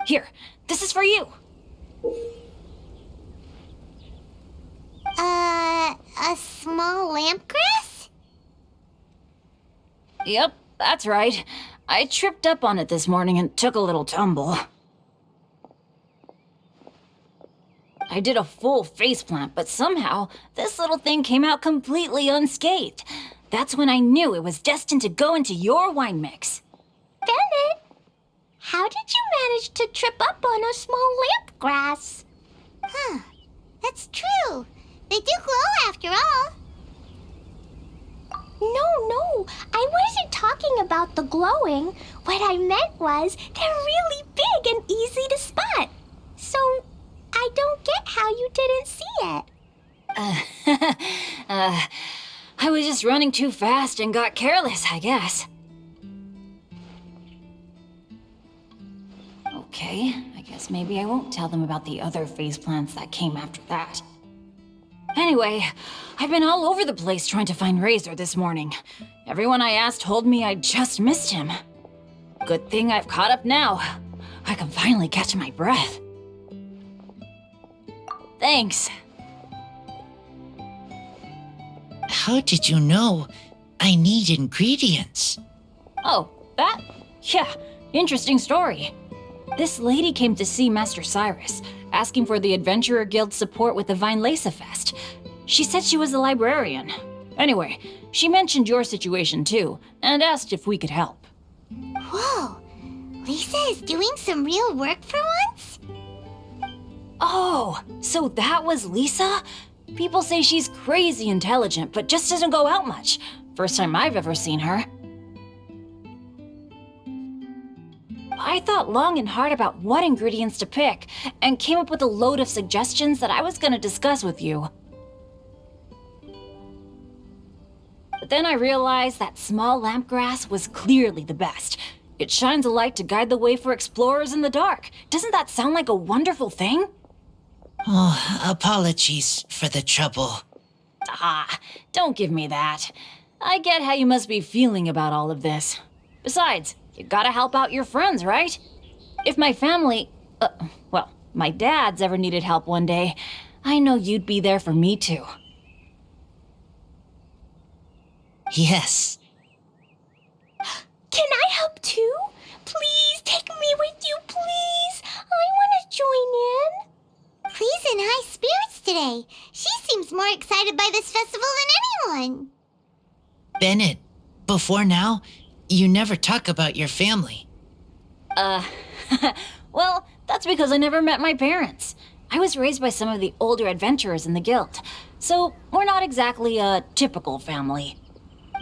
Here, this is for you. A small lampgrass? Yep, that's right. I tripped up on it this morning and took a little tumble. I did a full faceplant, but somehow this little thing came out completely unscathed. That's when I knew it was destined to go into your wine mix. Bennett, how did you manage to trip up on a small lampgrass? Huh, that's true. They do glow after all. No, I wasn't talking about the glowing. What I meant was they're really big and easy to spot. So I don't get how you didn't see it. I was just running too fast and got careless, I guess. Okay, I guess maybe I won't tell them about the other faceplants that came after that. Anyway, I've been all over the place trying to find Razor this morning. Everyone I asked told me I just missed him. Good thing I've caught up now. I can finally catch my breath. Thanks. How did you know I need ingredients? Oh, that? Yeah, interesting story. This lady came to see Master Cyrus, asking for the Adventurer Guild's support with the Weinlesefest. She said she was a librarian. Anyway, she mentioned your situation too, and asked if we could help. Whoa, Lisa is doing some real work for once? Oh, so that was Lisa? People say she's crazy intelligent, but just doesn't go out much. First time I've ever seen her. I thought long and hard about what ingredients to pick, and came up with a load of suggestions that I was gonna discuss with you. But then I realized that small lampgrass was clearly the best. It shines a light to guide the way for explorers in the dark. Doesn't that sound like a wonderful thing? Oh, apologies for the trouble. Ah, don't give me that. I get how you must be feeling about all of this. Besides, you gotta help out your friends, right? If my family, my dad's ever needed help one day, I know you'd be there for me too. Yes. Can I help too? Please take me with you, please. I want to join in. Clee's in high spirits today. She seems more excited by this festival than anyone. Bennett, before now, you never talk about your family. Well, that's because I never met my parents. I was raised by some of the older adventurers in the guild, so we're not exactly a typical family.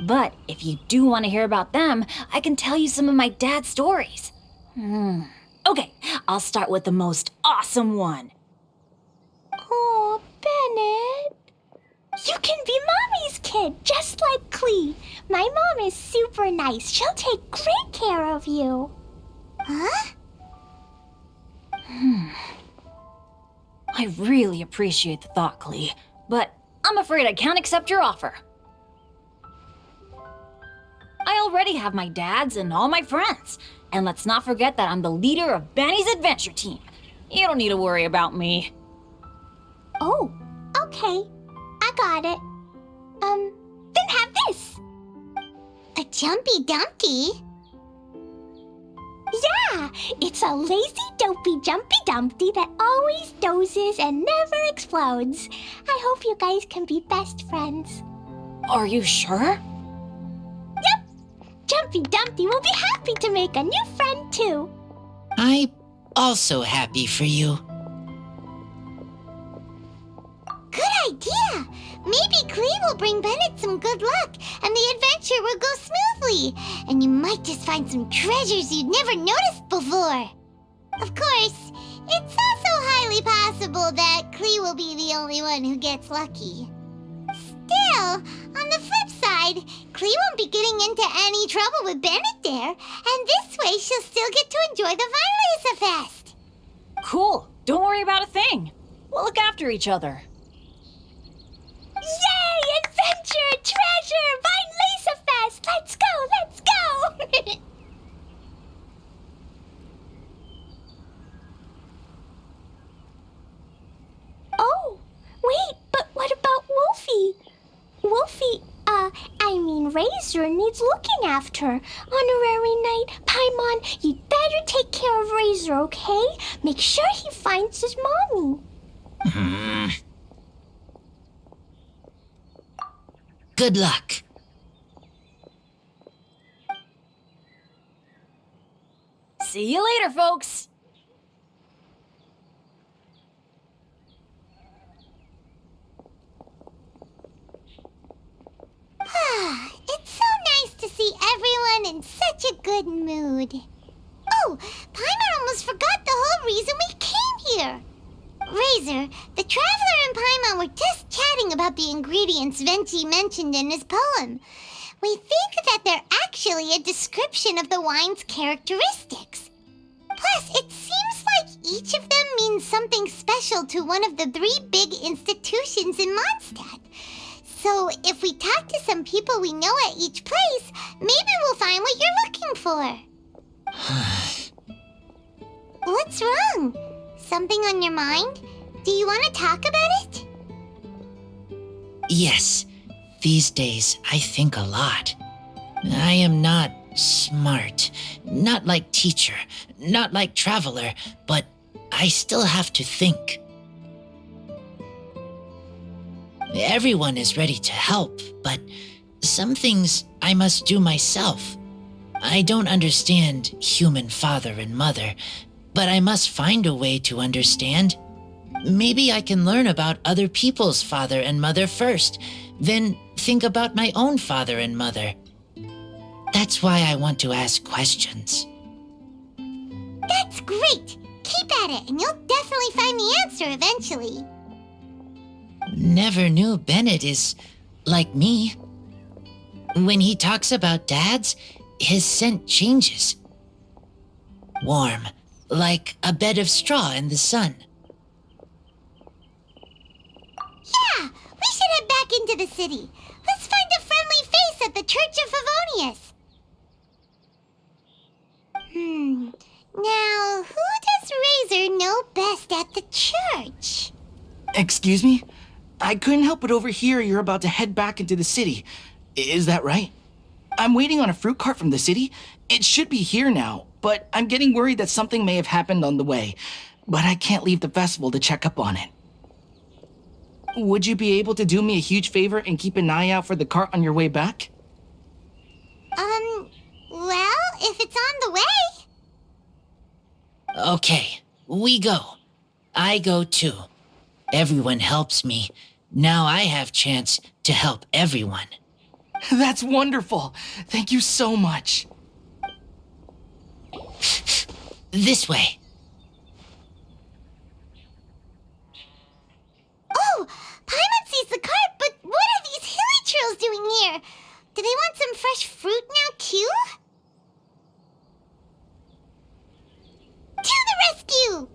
But if you do want to hear about them, I can tell you some of my dad's stories. Okay, I'll start with the most awesome one. Oh, Bennett. You can be Mommy's kid, just like Clee. My mom is super nice. She'll take great care of you. Huh? I really appreciate the thought, Clee, but I'm afraid I can't accept your offer. I already have my dad's and all my friends. And let's not forget that I'm the leader of Benny's adventure team. You don't need to worry about me. Oh, okay. I got it. Then have this. A Jumpy Dumpty? Yeah, it's a lazy, dopey, jumpy dumpty that always dozes and never explodes. I hope you guys can be best friends. Are you sure? Yep. Jumpy Dumpty will be happy to make a new friend too. I'm also happy for you. Good idea! Maybe Clee will bring Bennett some good luck, and the adventure will go smoothly, and you might just find some treasures you'd never noticed before. Of course, it's also highly possible that Clee will be the only one who gets lucky. Still, on the flip side, Clee won't be getting into any trouble with Bennett there, and this way she'll still get to enjoy the Weinlesefest. Cool. Don't worry about a thing. We'll look after each other. Yay! Adventure! Treasure! Weinlesefest! Let's go! Let's go! Oh, wait, but what about Wolfie? Wolfie, Razor needs looking after. Honorary Knight, Paimon, you'd better take care of Razor, okay? Make sure he finds his mommy. Good luck. See you later, folks. It's so nice to see everyone in such a good mood. Oh, Paimon almost forgot the whole reason we came here. Razor, the Traveler and Paimon were just chatting about the ingredients Venchi mentioned in his poem. We think that they're actually a description of the wine's characteristics. Plus, it seems like each of them means something special to one of the 3 big institutions in Mondstadt. So, if we talk to some people we know at each place, maybe we'll find what you're looking for. What's wrong? Something on your mind? Do you want to talk about it? Yes. These days, I think a lot. I am not smart, not like teacher, not like traveler, but I still have to think. Everyone is ready to help, but some things I must do myself. I don't understand human father and mother, but I must find a way to understand. Maybe I can learn about other people's father and mother first, then think about my own father and mother. That's why I want to ask questions. That's great! Keep at it, and you'll definitely find the answer eventually. Never knew Bennett is like me. When he talks about dads, his scent changes. Warm, like a bed of straw in the sun. Yeah, we should head back into the city. Let's find a friendly face at the Church of Favonius. Now, who does Razor know best at the church? Excuse me? I couldn't help but overhear you're about to head back into the city. Is that right? I'm waiting on a fruit cart from the city. It should be here now, but I'm getting worried that something may have happened on the way. But I can't leave the festival to check up on it. Would you be able to do me a huge favor and keep an eye out for the cart on your way back? Well, if it's on the way. Okay, we go. I go too. Everyone helps me. Now I have chance to help everyone. That's wonderful. Thank you so much. This way. Oh, Paimon sees the cart, but what are these hilly trails doing here? Do they want some fresh fruit now, too? To the rescue!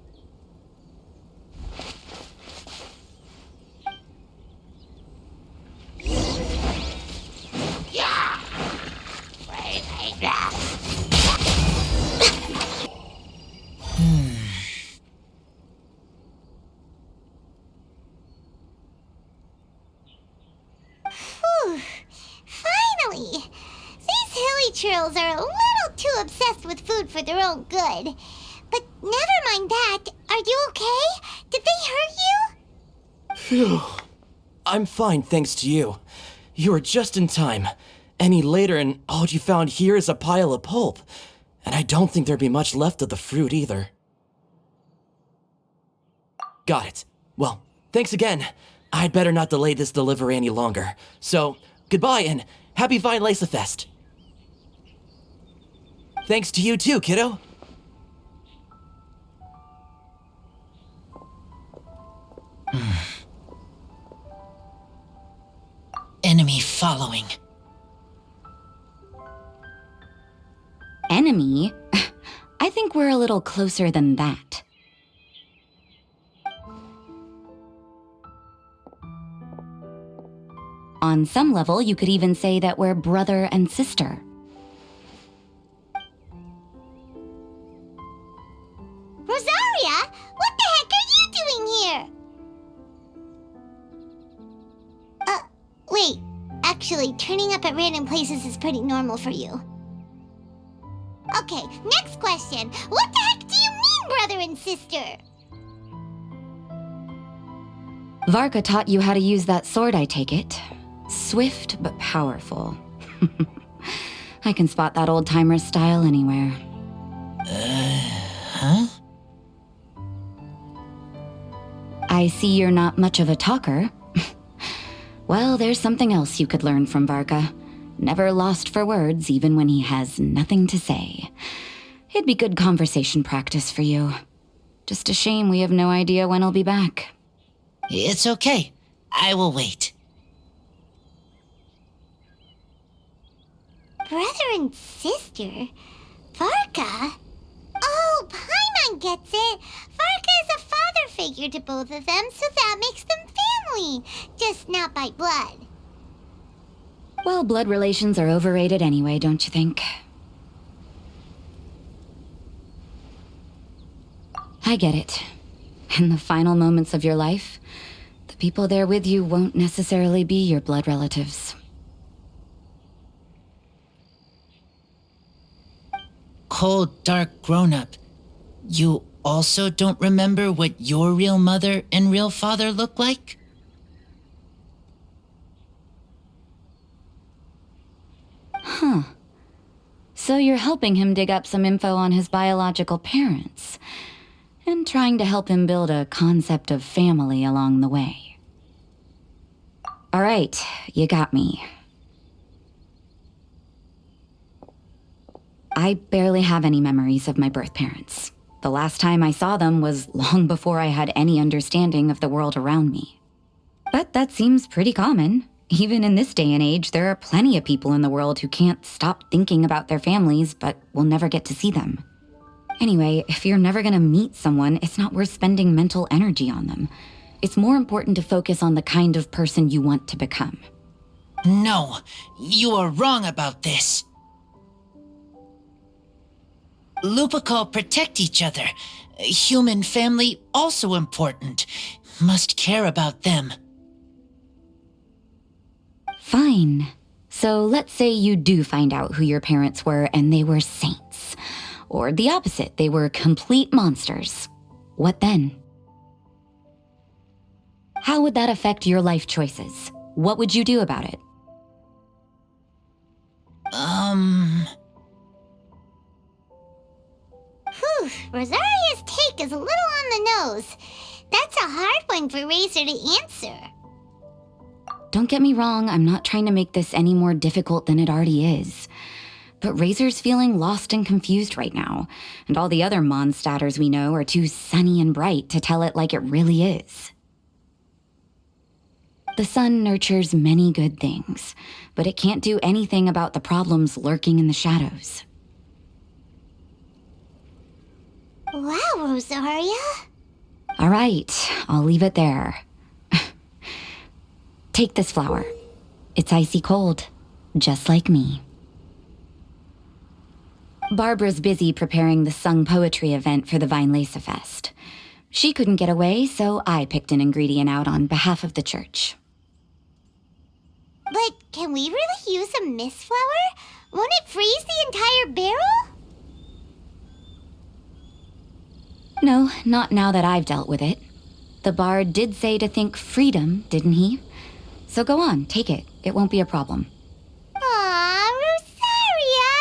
Whew. Finally! These hilly trails are a little too obsessed with food for their own good. But never mind that. Are you okay? Did they hurt you? Phew. I'm fine, thanks to you. You were just in time. Any later and all you found here is a pile of pulp. And I don't think there'd be much left of the fruit either. Got it. Well, thanks again. I'd better not delay this delivery any longer. So, goodbye and happy Weinlesefest. Thanks to you too, kiddo. Enemy following. Enemy? I think we're a little closer than that. On some level, you could even say that we're brother and sister. Rosaria, what the heck are you doing here? Wait. Actually, turning up at random places is pretty normal for you. Okay, next question. What the heck do you mean, brother and sister? Varka taught you how to use that sword, I take it. Swift but powerful. I can spot that old-timer's style anywhere. Huh? I see you're not much of a talker. Well, there's something else you could learn from Varka. Never lost for words, even when he has nothing to say. It'd be good conversation practice for you. Just a shame we have no idea when he'll be back. It's okay. I will wait. Brother and sister? Varka? Oh, Paimon gets it. Varka is a father figure to both of them, so that makes them family. Just not by blood. Well, blood relations are overrated anyway, don't you think? I get it. In the final moments of your life, the people there with you won't necessarily be your blood relatives. cold, dark grown-up. You also don't remember what your real mother and real father look like? Huh. So you're helping him dig up some info on his biological parents, and trying to help him build a concept of family along the way. All right, you got me. I barely have any memories of my birth parents. The last time I saw them was long before I had any understanding of the world around me. But that seems pretty common. Even in this day and age, there are plenty of people in the world who can't stop thinking about their families, but will never get to see them. Anyway, if you're never gonna meet someone, it's not worth spending mental energy on them. It's more important to focus on the kind of person you want to become. No, you are wrong about this. Lupical protect each other. Human family also important. Must care about them. Fine. So let's say you do find out who your parents were and they were saints. Or the opposite, they were complete monsters. What then? How would that affect your life choices? What would you do about it? Whew, Rosaria's take is a little on the nose. That's a hard one for Razor to answer. Don't get me wrong, I'm not trying to make this any more difficult than it already is. But Razor's feeling lost and confused right now, and all the other Mondstadters we know are too sunny and bright to tell it like it really is. The sun nurtures many good things, but it can't do anything about the problems lurking in the shadows. Wow, Rosaria. All right, I'll leave it there. Take this flower. It's icy cold, just like me. Barbara's busy preparing the sung poetry event for the Weinlesefest. She couldn't get away, so I picked an ingredient out on behalf of the church. But can we really use a mist flower? Won't it freeze the entire barrel? No, not now that I've dealt with it. The bard did say to think freedom, didn't he? So go on, take it. It won't be a problem. Aw, Rosaria!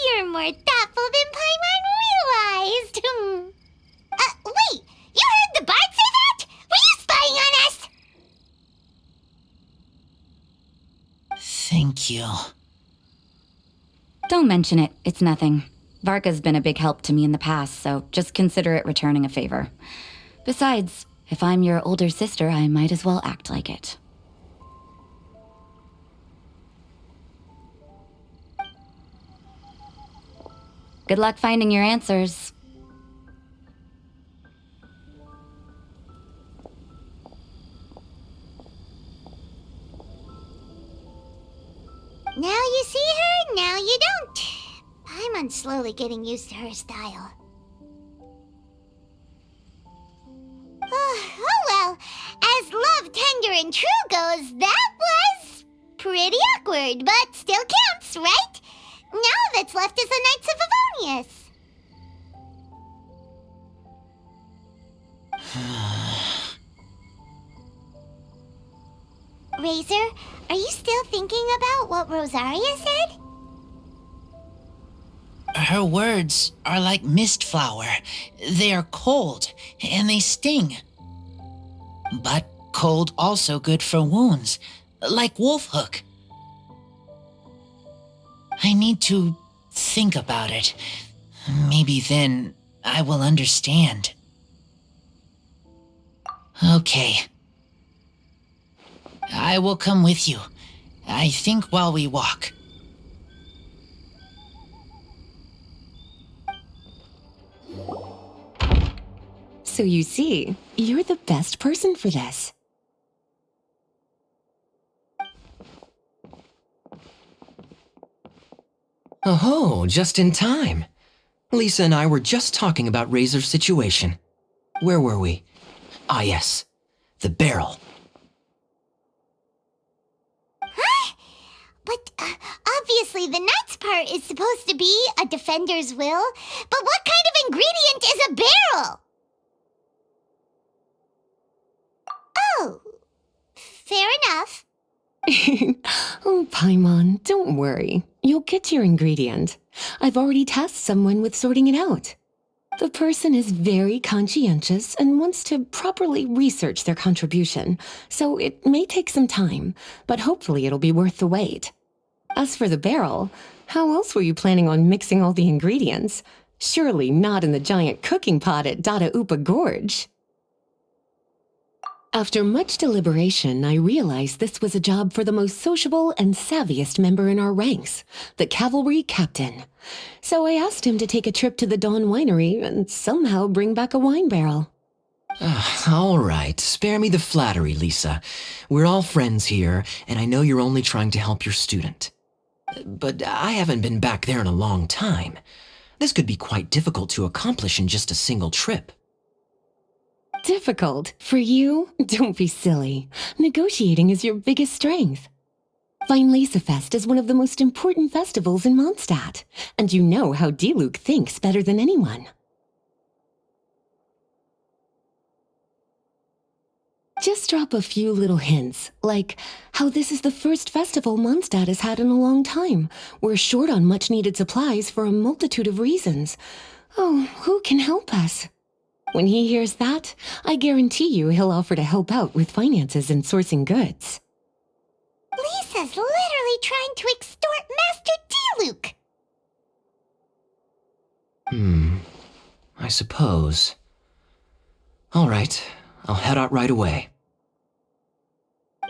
You're more thoughtful than Paimon realized. Wait! You heard the bard say that? Were you spying on us? Thank you. Don't mention it. It's nothing. Varka's been a big help to me in the past, so just consider it returning a favor. Besides, if I'm your older sister, I might as well act like it. Good luck finding your answers. Now you see her, now you don't. Paimon's slowly getting used to her style. Oh well, as love, tender, and true goes, that was pretty awkward, but still counts, right? Now that's left is the Knights of Favonius. Razor, are you still thinking about what Rosaria said? Her words are like mist flower. They are cold, and they sting. But cold also good for wounds, like wolf hook. I need to think about it. Maybe then I will understand. Okay. I will come with you. I think while we walk. So you see, you're the best person for this. Oh, just in time. Lisa and I were just talking about Razor's situation. Where were we? Ah, yes. The barrel. Huh? But, Obviously, the nuts part is supposed to be a defender's will, but what kind of ingredient is a barrel? Oh, fair enough. Oh, Paimon, don't worry. You'll get your ingredient. I've already tasked someone with sorting it out. The person is very conscientious and wants to properly research their contribution, so it may take some time, but hopefully it'll be worth the wait. As for the barrel, how else were you planning on mixing all the ingredients? Surely not in the giant cooking pot at Dada Upa Gorge. After much deliberation, I realized this was a job for the most sociable and savviest member in our ranks, the cavalry captain. So I asked him to take a trip to the Dawn Winery and somehow bring back a wine barrel. All right, spare me the flattery, Lisa. We're all friends here, and I know you're only trying to help your student. But I haven't been back there in a long time. This could be quite difficult to accomplish in just a single trip. Difficult? For you? Don't be silly. Negotiating is your biggest strength. Weinlesefest is one of the most important festivals in Mondstadt, and you know how Diluc thinks better than anyone. Just drop a few little hints, like how this is the first festival Mondstadt has had in a long time. We're short on much-needed supplies for a multitude of reasons. Oh, who can help us? When he hears that, I guarantee you he'll offer to help out with finances and sourcing goods. Lisa's literally trying to extort Master Diluc. I suppose. All right, I'll head out right away.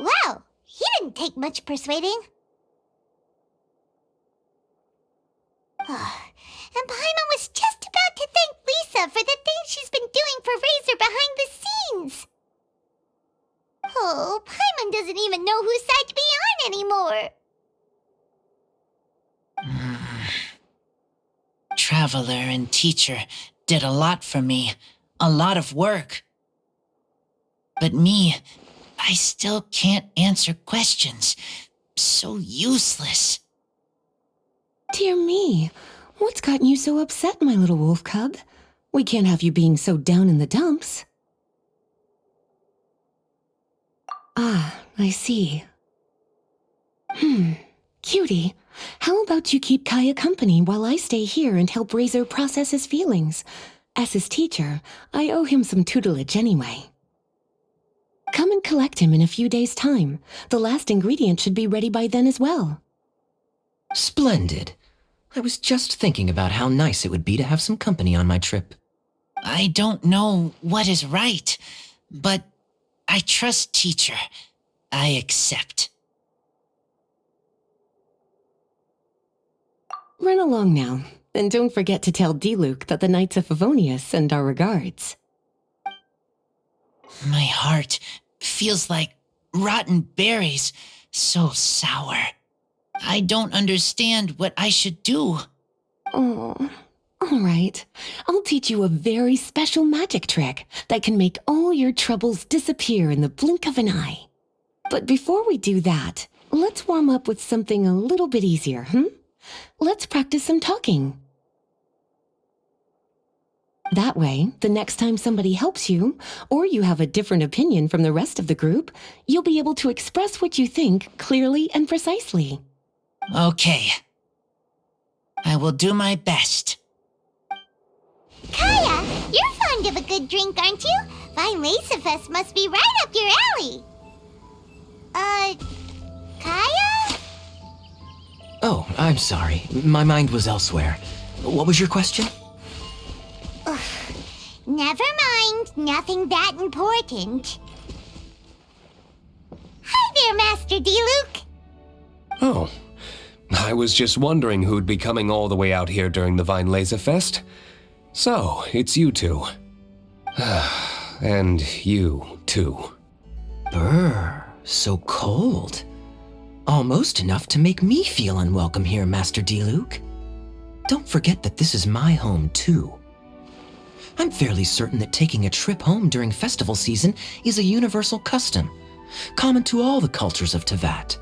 Wow, he didn't take much persuading. And Paimon was just about to thank Lisa for the things she's been doing for Razor behind the scenes. Oh, Paimon doesn't even know whose side to be on anymore. Traveler and teacher did a lot for me, a lot of work. But me, I still can't answer questions. So useless. Dear me, what's gotten you so upset, my little wolf cub? We can't have you being so down in the dumps. Ah, I see. Cutie, how about you keep Kaya company while I stay here and help Razor process his feelings? As his teacher, I owe him some tutelage anyway. Come and collect him in a few days' time. The last ingredient should be ready by then as well. Splendid. I was just thinking about how nice it would be to have some company on my trip. I don't know what is right, but I trust teacher. I accept. Run along now, and don't forget to tell Diluc that the Knights of Favonius send our regards. My heart feels like rotten berries, so sour. I don't understand what I should do. Oh, all right. I'll teach you a very special magic trick that can make all your troubles disappear in the blink of an eye. But before we do that, let's warm up with something a little bit easier, Let's practice some talking. That way, the next time somebody helps you, or you have a different opinion from the rest of the group, you'll be able to express what you think clearly and precisely. Okay. I will do my best. Kaya, you're fond of a good drink, aren't you? Weinlesefest must be right up your alley. Kaya? Oh, I'm sorry. My mind was elsewhere. What was your question? Ugh. Never mind. Nothing that important. Hi there, Master Diluc. Oh, I was just wondering who'd be coming all the way out here during the Weinlesefest. So, it's you two. And you, too. Brr, so cold. Almost enough to make me feel unwelcome here, Master Diluc. Don't forget that this is my home, too. I'm fairly certain that taking a trip home during festival season is a universal custom, common to all the cultures of Teyvat.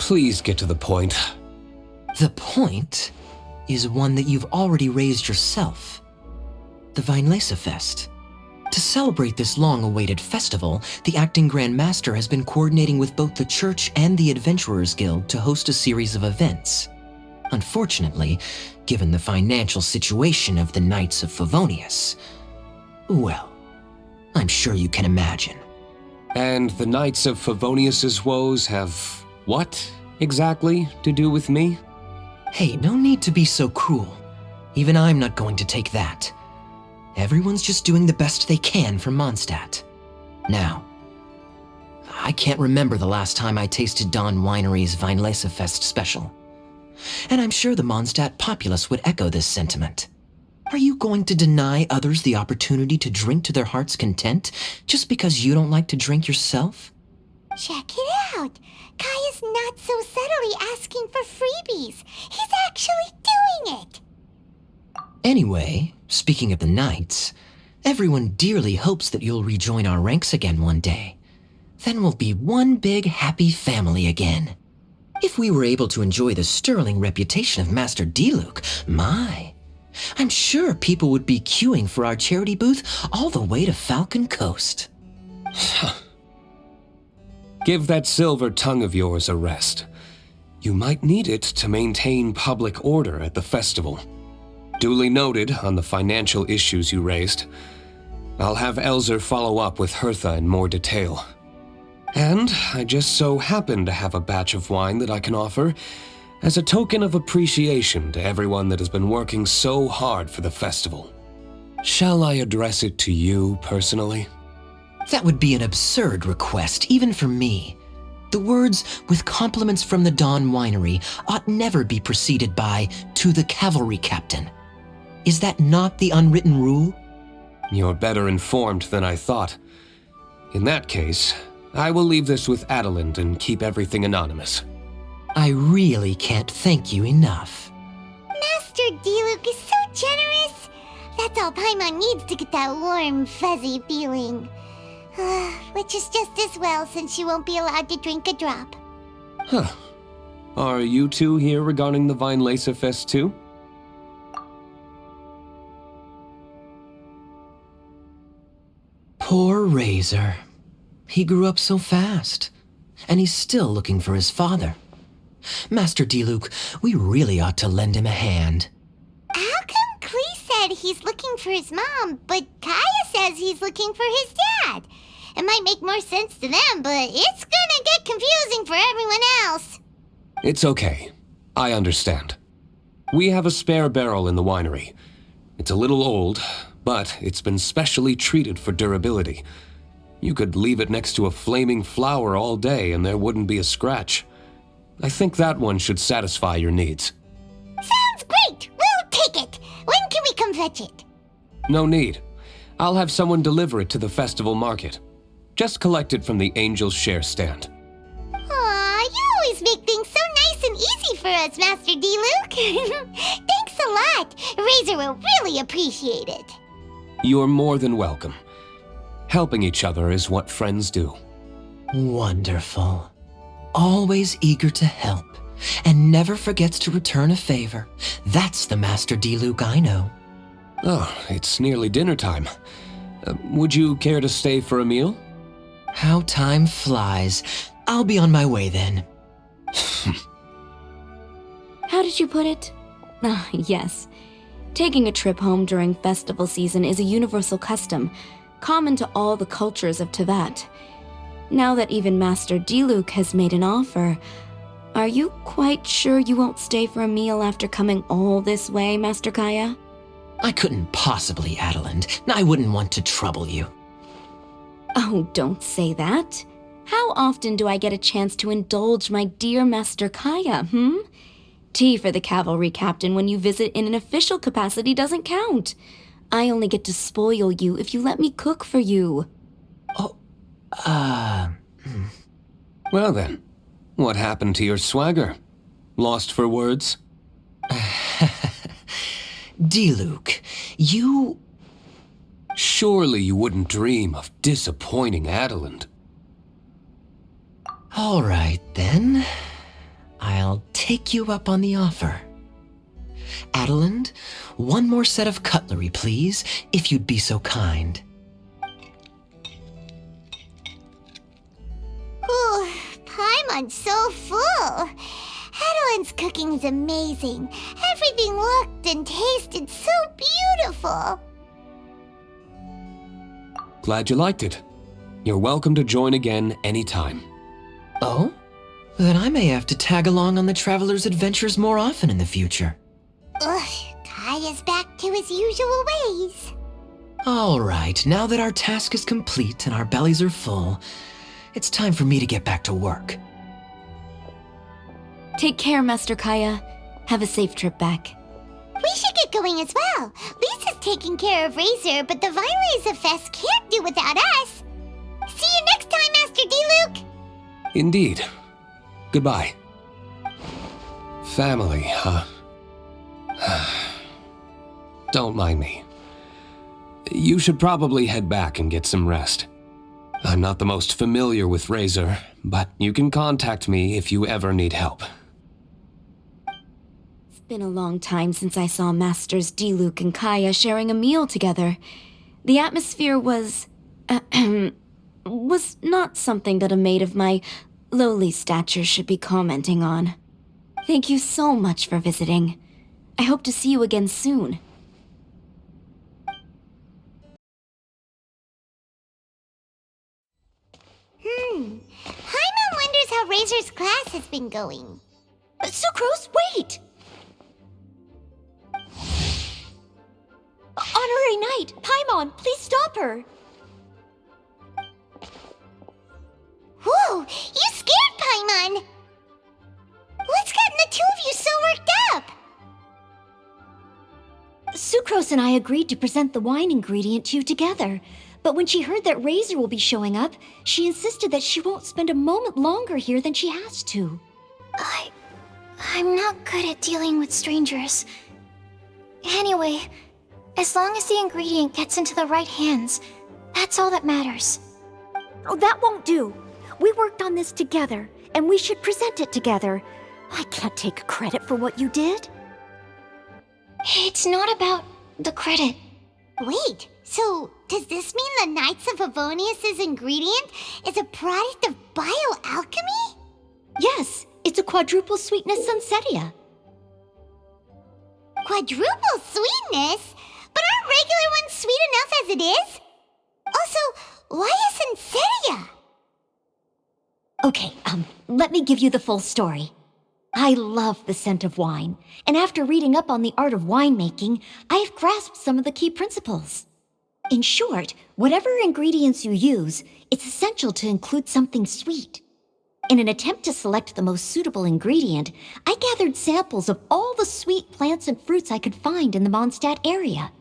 Please get to the point. The point is one that you've already raised yourself. The Weinlesefest. To celebrate this long-awaited festival, the Acting Grand Master has been coordinating with both the Church and the Adventurers Guild to host a series of events. Unfortunately, given the financial situation of the Knights of Favonius, well, I'm sure you can imagine. And the Knights of Favonius's woes have what, exactly, to do with me? Hey, no need to be so cruel. Even I'm not going to take that. Everyone's just doing the best they can for Mondstadt. Now, I can't remember the last time I tasted Dawn Winery's Weinlesefest special. And I'm sure the Mondstadt populace would echo this sentiment. Are you going to deny others the opportunity to drink to their heart's content just because you don't like to drink yourself? Check it out! Kaya's not so subtly asking for freebies. He's actually doing it! Anyway, speaking of the Knights, everyone dearly hopes that you'll rejoin our ranks again one day. Then we'll be one big happy family again. If we were able to enjoy the sterling reputation of Master Diluc, I'm sure people would be queuing for our charity booth all the way to Falcon Coast. Give that silver tongue of yours a rest. You might need it to maintain public order at the festival. Duly noted on the financial issues you raised. I'll have Elzer follow up with Hertha in more detail. And I just so happen to have a batch of wine that I can offer as a token of appreciation to everyone that has been working so hard for the festival. Shall I address it to you personally? That would be an absurd request, even for me. The words, "with compliments from the Dawn Winery," ought never be preceded by, "to the cavalry captain." Is that not the unwritten rule? You're better informed than I thought. In that case, I will leave this with Adelind and keep everything anonymous. I really can't thank you enough. Master Diluc is so generous. That's all Paimon needs to get that warm, fuzzy feeling. Which is just as well since she won't be allowed to drink a drop. Huh. Are you two here regarding the Weinlesefest too? Poor Razor. He grew up so fast, and he's still looking for his father. Master Diluc, we really ought to lend him a hand. How come Klee said he's looking for his mom, but Kaya says he's looking for his dad? It might make more sense to them, but it's gonna get confusing for everyone else. It's okay. I understand. We have a spare barrel in the winery. It's a little old, but it's been specially treated for durability. You could leave it next to a flaming flower all day and there wouldn't be a scratch. I think that one should satisfy your needs. Sounds great! We'll take it! When can we come fetch it? No need. I'll have someone deliver it to the festival market. Just collect it from the Angel's Share stand. Aw, you always make things so nice and easy for us, Master Diluc. Thanks a lot. Razor will really appreciate it. You're more than welcome. Helping each other is what friends do. Wonderful. Always eager to help, and never forgets to return a favor. That's the Master Diluc I know. Oh, it's nearly dinner time. Would you care to stay for a meal? How time flies. I'll be on my way then. How did you put it? Ah, yes. Taking a trip home during festival season is a universal custom, common to all the cultures of Teyvat. Now that even Master Diluc has made an offer, are you quite sure you won't stay for a meal after coming all this way, Master Kaya? I couldn't possibly, Adelind. I wouldn't want to trouble you. Oh, don't say that. How often do I get a chance to indulge my dear Master Kaya, Tea for the cavalry captain when you visit in an official capacity doesn't count. I only get to spoil you if you let me cook for you. Well then, what happened to your swagger? Lost for words? Diluc, you... Surely you wouldn't dream of disappointing Adelind. All right, then. I'll take you up on the offer. Adeland, one more set of cutlery, please, if you'd be so kind. Ooh, Paimon's so full. Adeland's cooking is amazing. Everything looked and tasted so beautiful. Glad you liked it. You're welcome to join again anytime. Oh? Then I may have to tag along on the Traveler's adventures more often in the future. Ugh, Kaya's back to his usual ways. All right, now that our task is complete and our bellies are full, it's time for me to get back to work. Take care, Master Kaya. Have a safe trip back. We should get going as well. Lisa's taking care of Razor, but the Weinlesefest can't do without us. See you next time, Master D-Luke. Indeed. Goodbye. Family, huh? Don't mind me. You should probably head back and get some rest. I'm not the most familiar with Razor, but you can contact me if you ever need help. It's been a long time since I saw Masters D-Luke and Kaya sharing a meal together. The atmosphere was not something that a maid of my lowly stature should be commenting on. Thank you so much for visiting. I hope to see you again soon. Paimon wonders how Razor's class has been going. Sucrose, wait! Honorary Knight, Paimon, please stop her! Whoa, you scared Paimon! What's gotten the two of you so worked up? Sucrose and I agreed to present the wine ingredient to you together. But when she heard that Razor will be showing up, she insisted that she won't spend a moment longer here than she has to. I'm not good at dealing with strangers. Anyway, as long as the ingredient gets into the right hands, that's all that matters. Oh, that won't do. We worked on this together, and we should present it together. I can't take credit for what you did. It's not about the credit. Wait, so does this mean the Knights of Favonius' ingredient is a product of bioalchemy? Yes, it's a quadruple sweetness sunsetia. Quadruple sweetness? But aren't regular ones sweet enough as it is? Also, why a sunsetia? Okay, let me give you the full story. I love the scent of wine, and after reading up on the art of winemaking, I have grasped some of the key principles. In short, whatever ingredients you use, it's essential to include something sweet. In an attempt to select the most suitable ingredient, I gathered samples of all the sweet plants and fruits I could find in the Mondstadt area.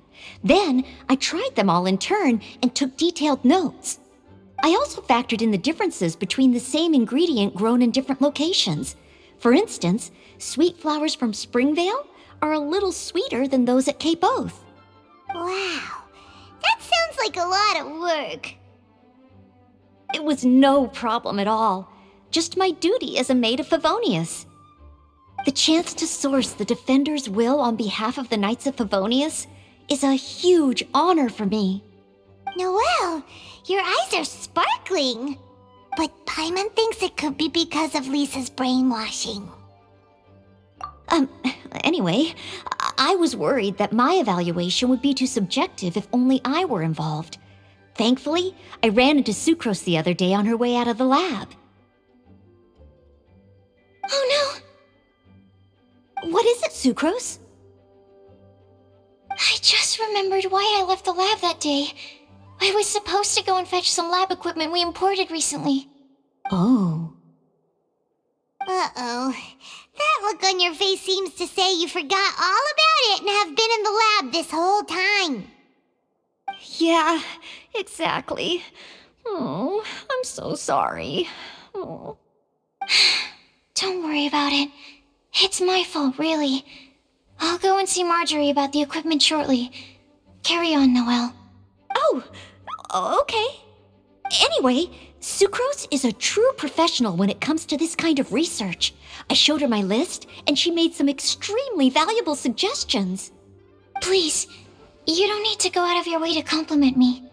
Then, I tried them all in turn and took detailed notes. I also factored in the differences between the same ingredient grown in different locations. For instance, sweet flowers from Springvale are a little sweeter than those at Cape Oath. Wow, that sounds like a lot of work. It was no problem at all. Just my duty as a maid of Favonius. The chance to source the Defender's will on behalf of the Knights of Favonius is a huge honor for me. Noelle, your eyes are sparkling. But Paimon thinks it could be because of Lisa's brainwashing. Anyway, I was worried that my evaluation would be too subjective if only I were involved. Thankfully, I ran into Sucrose the other day on her way out of the lab. Oh no! What is it, Sucrose? I just remembered why I left the lab that day. I was supposed to go and fetch some lab equipment we imported recently. Oh. Uh-oh. That look on your face seems to say you forgot all about it and have been in the lab this whole time. Yeah, exactly. Oh, I'm so sorry. Oh. Don't worry about it. It's my fault, really. I'll go and see Marjorie about the equipment shortly. Carry on, Noelle. Oh, okay. Anyway, Sucrose is a true professional when it comes to this kind of research. I showed her my list, and she made some extremely valuable suggestions. Please, you don't need to go out of your way to compliment me.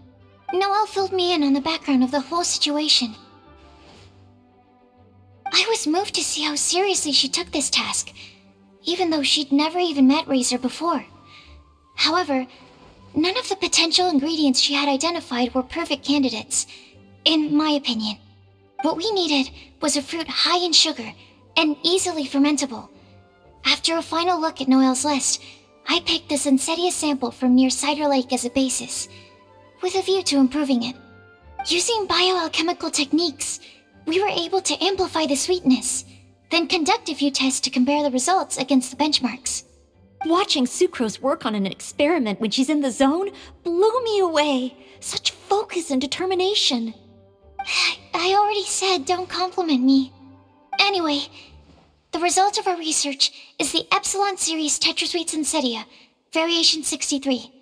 Noelle filled me in on the background of the whole situation. I was moved to see how seriously she took this task, even though she'd never even met Razor before. However, none of the potential ingredients she had identified were perfect candidates, in my opinion. What we needed was a fruit high in sugar and easily fermentable. After a final look at Noelle's list, I picked the Sensetia sample from near Cider Lake as a basis, with a view to improving it. Using bioalchemical techniques, we were able to amplify the sweetness, then conduct a few tests to compare the results against the benchmarks. Watching Sucrose work on an experiment when she's in the zone blew me away. Such focus and determination. I already said don't compliment me. Anyway, the result of our research is the Epsilon Series Tetrasweet Sensetia, Variation 63.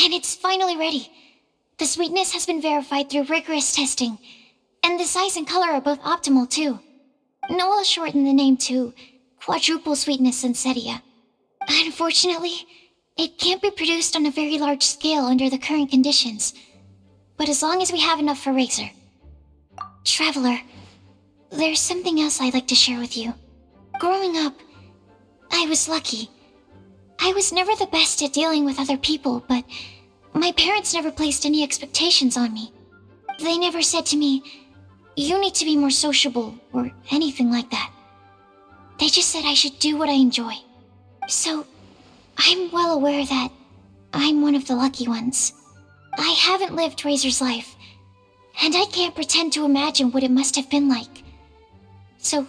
And it's finally ready. The sweetness has been verified through rigorous testing, and the size and color are both optimal too. Noelle shortened the name to Quadruple Sweetness Sensetia. Unfortunately, it can't be produced on a very large scale under the current conditions, but as long as we have enough for Razor. Traveler, there's something else I'd like to share with you. Growing up, I was lucky. I was never the best at dealing with other people, but my parents never placed any expectations on me. They never said to me, "You need to be more sociable," or anything like that. They just said I should do what I enjoy. So, I'm well aware that I'm one of the lucky ones. I haven't lived Razor's life, and I can't pretend to imagine what it must have been like. So,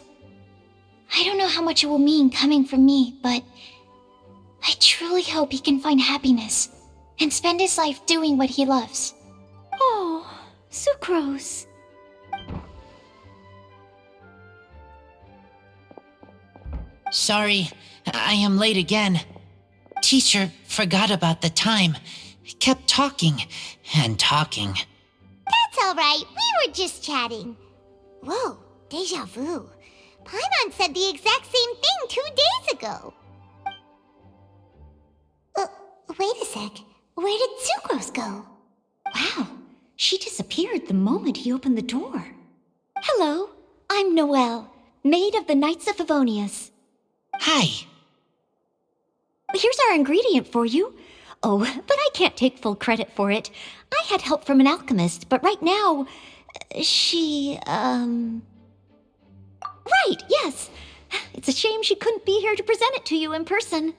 I don't know how much it will mean coming from me, but I truly hope he can find happiness and spend his life doing what he loves. Oh, Sucrose. Sorry, I am late again. Teacher forgot about the time. Kept talking and talking. That's all right. We were just chatting. Whoa, deja vu. Paimon said the exact same thing 2 days ago. Wait a sec. Where did Sucrose go? Wow, she disappeared the moment he opened the door. Hello, I'm Noelle, maid of the Knights of Favonius. Hi. Here's our ingredient for you. Oh, but I can't take full credit for it. I had help from an alchemist, but right now, she, Right, yes. It's a shame she couldn't be here to present it to you in person.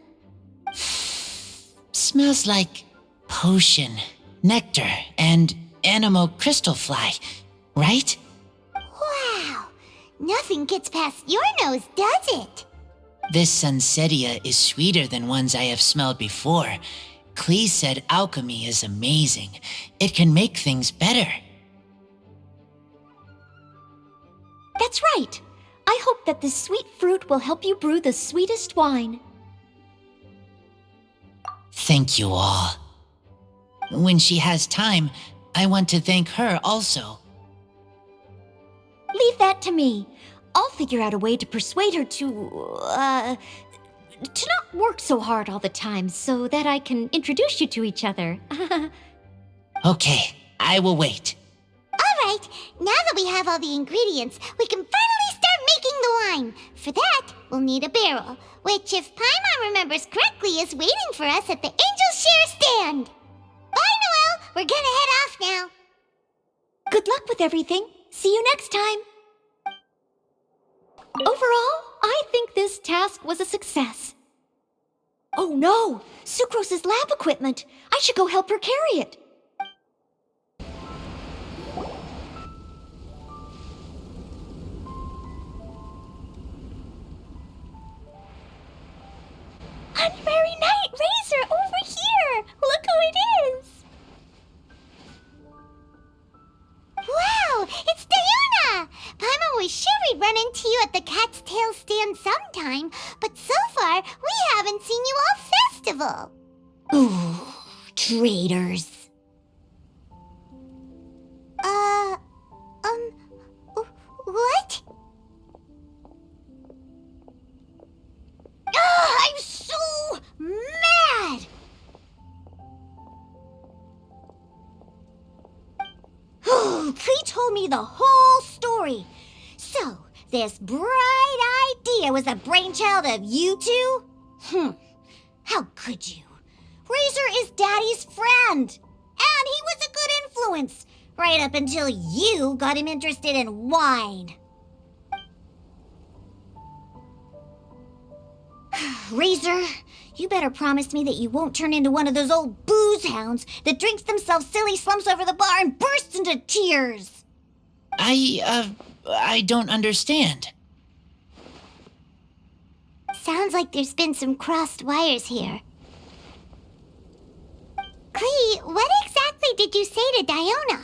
Smells like potion, nectar, and anemo crystal fly, right? Wow. Nothing gets past your nose, does it? This Sensetia is sweeter than ones I have smelled before. Clee said alchemy is amazing. It can make things better. That's right. I hope that this sweet fruit will help you brew the sweetest wine. Thank you all. When she has time, I want to thank her also. Leave that to me. I'll figure out a way to persuade her to not work so hard all the time so that I can introduce you to each other. Okay, I will wait. All right, now that we have all the ingredients, we can finally start making the wine. For that, we'll need a barrel, which, if Paimon remembers correctly, is waiting for us at the Angel Share stand. Bye, Noelle. We're gonna head off now. Good luck with everything. See you next time. Overall, I think this task was a success. Oh no! Sucrose's lab equipment! I should go help her carry it. Honorary Knight Razor, over here! Look who it is! Wow, it's Diana! Paimon was sure we'd run into you at the Cat's Tail stand sometime, but so far, we haven't seen you all festival. Ooh, traitors. Klee told me the whole story. So, this bright idea was a brainchild of you two? How could you? Razor is Daddy's friend, and he was a good influence, right up until you got him interested in wine. Razor, you better promise me that you won't turn into one of those old booze hounds that drinks themselves silly, slumps over the bar, and bursts into tears. I don't understand. Sounds like there's been some crossed wires here. Klee, what exactly did you say to Diona?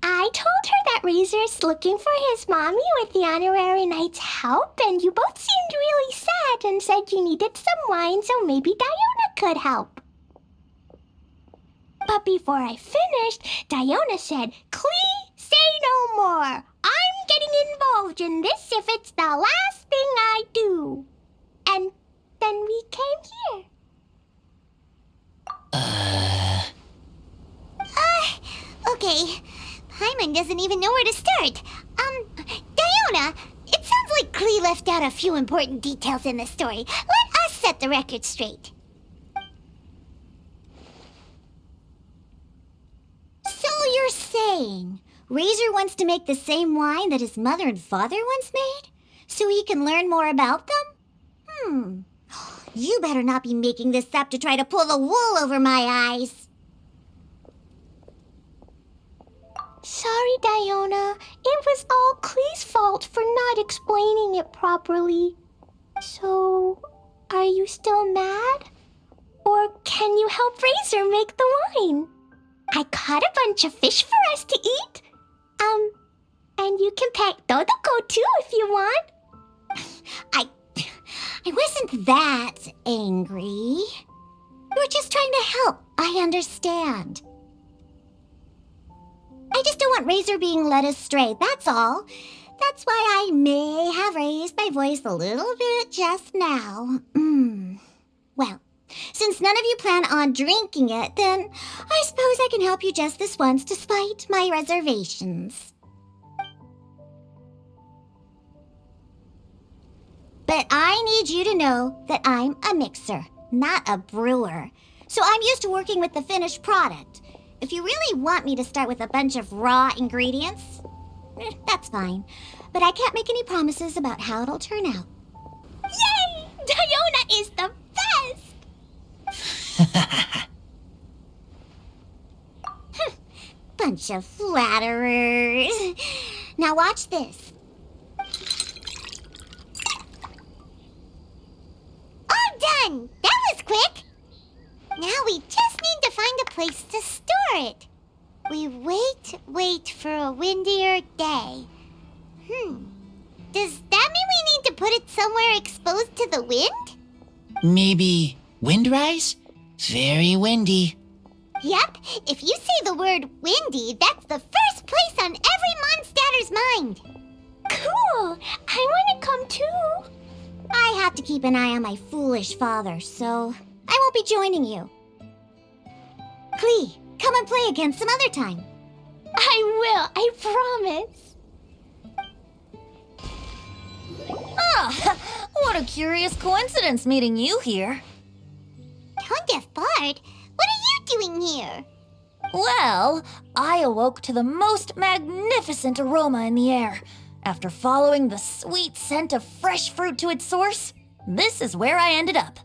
I told her that Razor's looking for his mommy with the honorary knight's help, and you both seemed really sad and said you needed some wine, so maybe Diona could help. But before I finished, Diona said, Klee, say no more. I'm getting involved in this if it's the last thing I do. And then we came here. Okay. Paimon doesn't even know where to start. Diona, it sounds like Klee left out a few important details in the story. Let us set the record straight. So you're saying Razor wants to make the same wine that his mother and father once made? So he can learn more about them? You better not be making this up to try to pull the wool over my eyes. Sorry, Diona. It was all Klee's fault for not explaining it properly. So, are you still mad? Or can you help Razor make the wine? I caught a bunch of fish for us to eat. And you can pack Dodoko too if you want. I wasn't that angry. We were just trying to help. I understand. I just don't want Razor being led astray, that's all. That's why I may have raised my voice a little bit just now. Well, since none of you plan on drinking it, then I suppose I can help you just this once despite my reservations. But I need you to know that I'm a mixer, not a brewer. So I'm used to working with the finished product. If you really want me to start with a bunch of raw ingredients, that's fine. But I can't make any promises about how it'll turn out. Yay! Diona is the best! Bunch of flatterers. Now watch this. All done! That was quick! Now we just need to find a place to store it. We wait for a windier day. Does that mean we need to put it somewhere exposed to the wind? Maybe windrise? Very windy. Yep, if you say the word windy, that's the first place on every Mondstatter's mind. Cool! I want to come too. I have to keep an eye on my foolish father, so I won't be joining you. Klee, come and play again some other time. I will, I promise. What a curious coincidence meeting you here. Tone Deaf Bard, what are you doing here? Well, I awoke to the most magnificent aroma in the air. After following the sweet scent of fresh fruit to its source, this is where I ended up.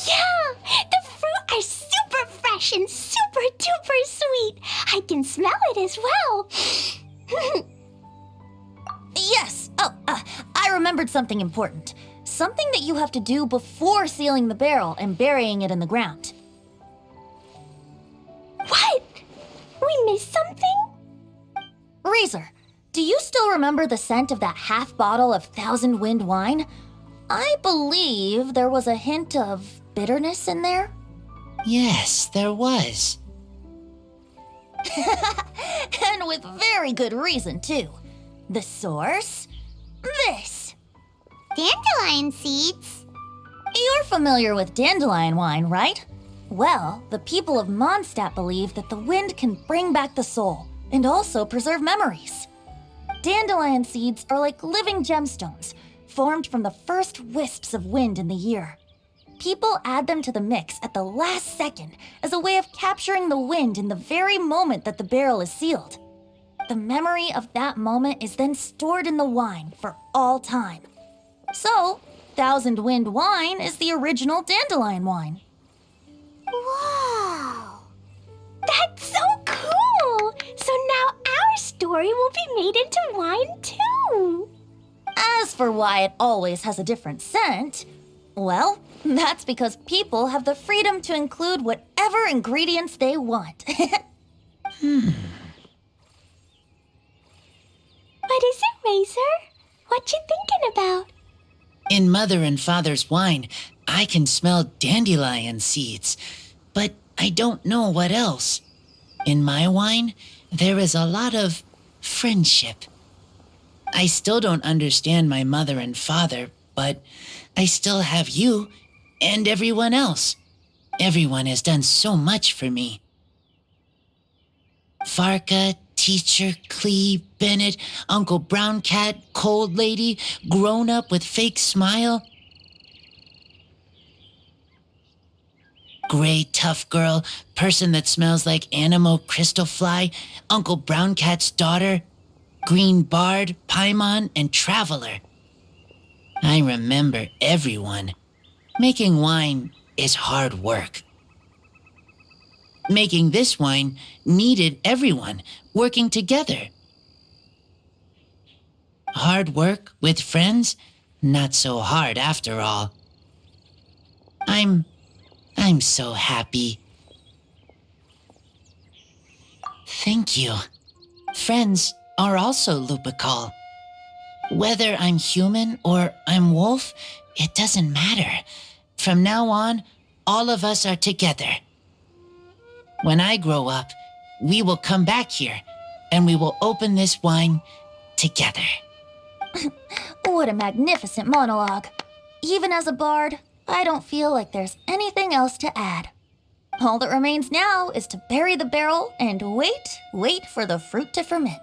Yeah, the fruit are super fresh and super duper sweet. I can smell it as well. Yes. I remembered something important. Something that you have to do before sealing the barrel and burying it in the ground. What? We missed something? Razor, do you still remember the scent of that half bottle of Thousand Wind wine? I believe there was a hint of bitterness in there. Yes, there was. And with very good reason, too. The source? This. Dandelion seeds. You're familiar with dandelion wine, right? Well, the people of Mondstadt believe that the wind can bring back the soul and also preserve memories. Dandelion seeds are like living gemstones, formed from the first wisps of wind in the year. People add them to the mix at the last second as a way of capturing the wind in the very moment that the barrel is sealed. The memory of that moment is then stored in the wine for all time. So, Thousand Wind wine is the original dandelion wine. Wow! That's so cool! So now our story will be made into wine too! As for why it always has a different scent, well, that's because people have the freedom to include whatever ingredients they want. What is it, Razor? What you thinking about? In Mother and Father's wine, I can smell dandelion seeds, but I don't know what else. In my wine, there is a lot of friendship. I still don't understand my mother and father, but I still have you and everyone else. Everyone has done so much for me. Varka, Teacher, Clee, Bennett, Uncle Brown Cat, Cold Lady, Grown Up with Fake Smile. Gray Tough Girl, Person that Smells like Animo Crystal Fly, Uncle Brown Cat's Daughter, Green Bard, Paimon, and Traveler. I remember everyone. Making wine is hard work. Making this wine needed everyone working together. Hard work with friends? Not so hard after all. I'm so happy. Thank you. Friends are also Lupical. Whether I'm human or I'm wolf, it doesn't matter. From now on, all of us are together. When I grow up, we will come back here, and we will open this wine together. What a magnificent monologue. Even as a bard, I don't feel like there's anything else to add. All that remains now is to bury the barrel and wait for the fruit to ferment.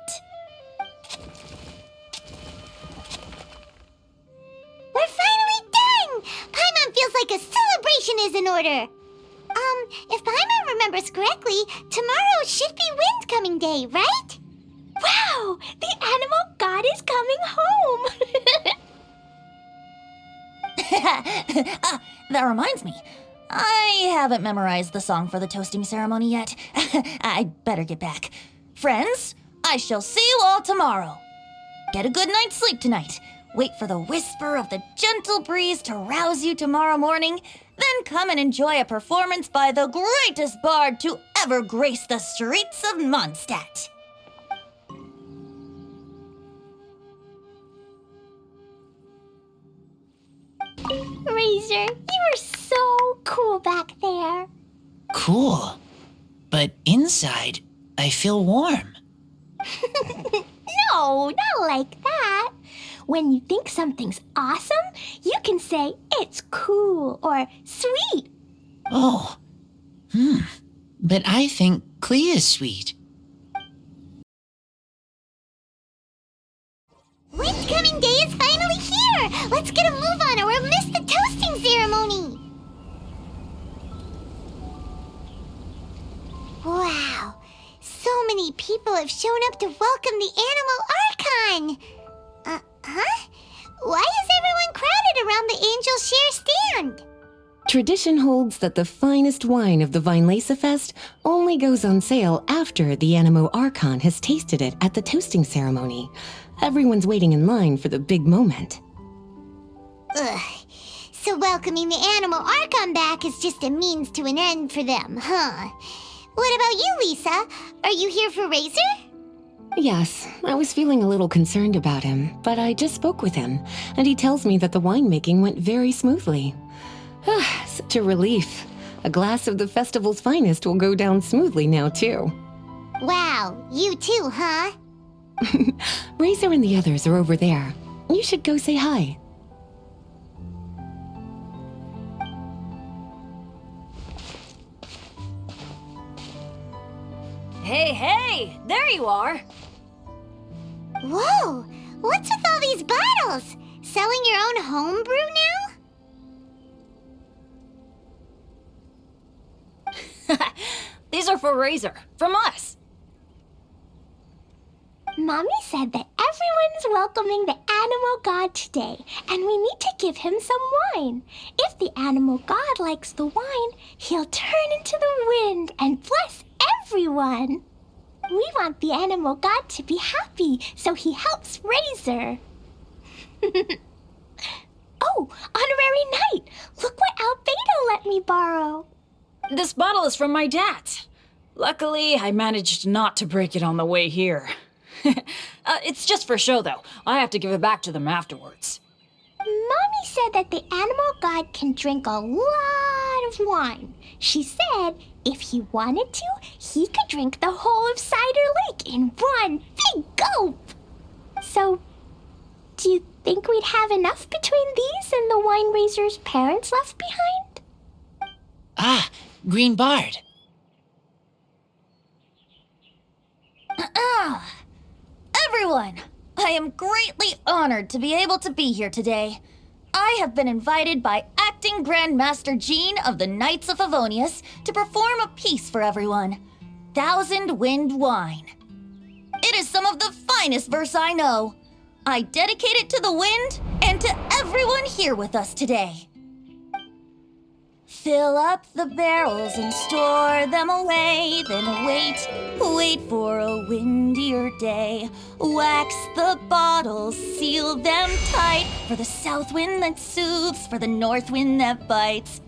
We're finally done! Paimon feels like a celebration is in order. If Paimon remembers correctly, tomorrow should be Windcoming Day, right? Wow! The animal god is coming home! That reminds me. I haven't memorized the song for the toasting ceremony yet. I'd better get back. Friends, I shall see you all tomorrow. Get a good night's sleep tonight. Wait for the whisper of the gentle breeze to rouse you tomorrow morning. Then come and enjoy a performance by the greatest bard to ever grace the streets of Mondstadt. Razor, you are so cool back there. Cool. But inside, I feel warm. No, not like that. When you think something's awesome, you can say it's cool or sweet. Oh. But I think Clee is sweet. Windcoming Day is finally here! Let's get a move on or we'll miss the toasting ceremony! Wow, so many people have shown up to welcome the Animal Archon! Why is everyone crowded around the Angel Share stand? Tradition holds that the finest wine of the Weinlesefest only goes on sale after the Animo Archon has tasted it at the toasting ceremony. Everyone's waiting in line for the big moment. Ugh. So welcoming the Animal Archon back is just a means to an end for them, huh? What about you, Lisa? Are you here for Razor? Yes, I was feeling a little concerned about him, but I just spoke with him, and he tells me that the winemaking went very smoothly. Such a relief. A glass of the festival's finest will go down smoothly now, too. Wow, you too, huh? Razor and the others are over there. You should go say hi. Hey! There you are! Whoa! What's with all these bottles? Selling your own homebrew now? These are for Razor, from us. Mommy said that everyone's welcoming the animal god today, and we need to give him some wine. If the animal god likes the wine, he'll turn into the wind and bless everyone. We want the animal god to be happy, so he helps Razor. Oh, honorary knight! Look what Albedo let me borrow. This bottle is from my dad. Luckily, I managed not to break it on the way here. It's just for show, though. I have to give it back to them afterwards. Mommy said that the animal god can drink a lot of wine. She said if he wanted to, he could drink the whole of Cider Lake in one big gulp. So, do you think we'd have enough between these and the wine raiser's parents left behind? Ah, Green Bard. Everyone, I am greatly honored to be able to be here today. I have been invited by Acting Grand Master Jean of the Knights of Favonius to perform a piece for everyone, Thousand Wind Wine. It is some of the finest verse I know. I dedicate it to the wind and to everyone here with us today. Fill up the barrels and store them away, then wait for a windier day. Wax the bottles, seal them tight, for the south wind that soothes, for the north wind that bites.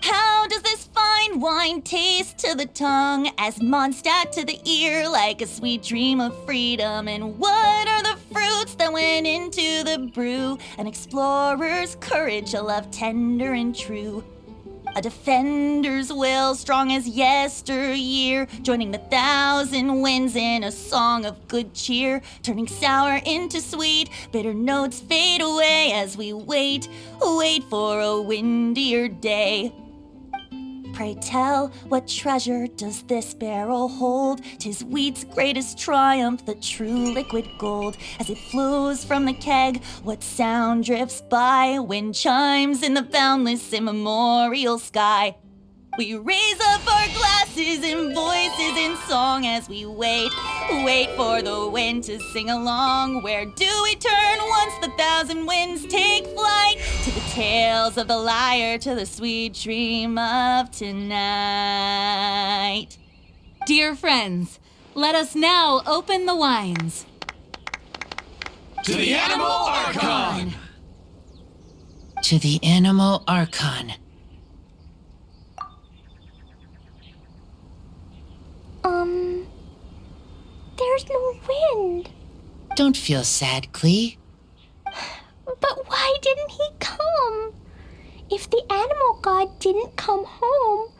How does this fine wine taste to the tongue, as Mondstadt to the ear, like a sweet dream of freedom? And what are the fruits that went into the brew? An explorer's courage, a love tender and true. A defender's will, strong as yesteryear, joining the thousand winds in a song of good cheer, turning sour into sweet, bitter notes fade away as we wait for a windier day. Pray tell, what treasure does this barrel hold? 'Tis wheat's greatest triumph, the true liquid gold. As it flows from the keg, what sound drifts by? Wind chimes in the boundless immemorial sky. We raise up our glasses and voices in song as we wait for the wind to sing along. Where do we turn once the thousand winds take flight? To the tales of the lyre, to the sweet dream of tonight. Dear friends, let us now open the wines. To the Animal Archon! To the Animal Archon. There's no wind. Don't feel sad, Klee. But why didn't he come? If the animal god didn't come home,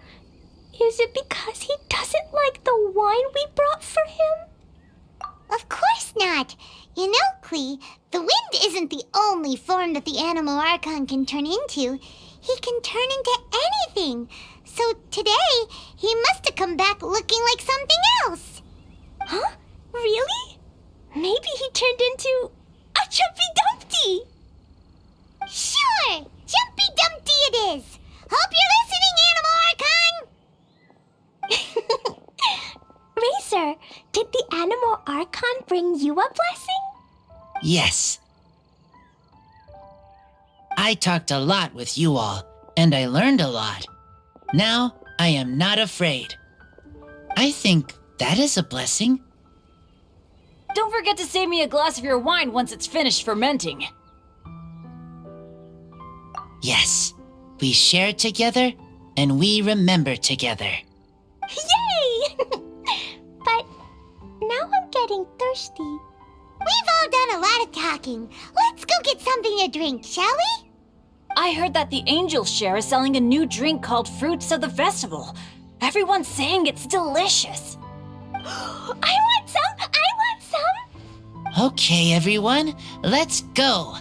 is it because he doesn't like the wine we brought for him? Of course not. You know, Klee, the wind isn't the only form that the Animal Archon can turn into. He can turn into anything. So today, he must have come back looking like something else. Huh? Really? Maybe he turned into a Jumpy Dumpty. Sure, Jumpy Dumpty it is. Hope you're listening, Animal Archon. Razor, did the Animal Archon bring you a blessing? Yes. I talked a lot with you all, and I learned a lot. Now, I am not afraid. I think that is a blessing. Don't forget to save me a glass of your wine once it's finished fermenting. Yes, we share together, and we remember together. Yay! But now I'm getting thirsty. We've all done a lot of talking. Let's go get something to drink, shall we? I heard that the Angel Share is selling a new drink called Fruits of the Festival. Everyone's saying it's delicious. I want some! Okay, everyone, let's go.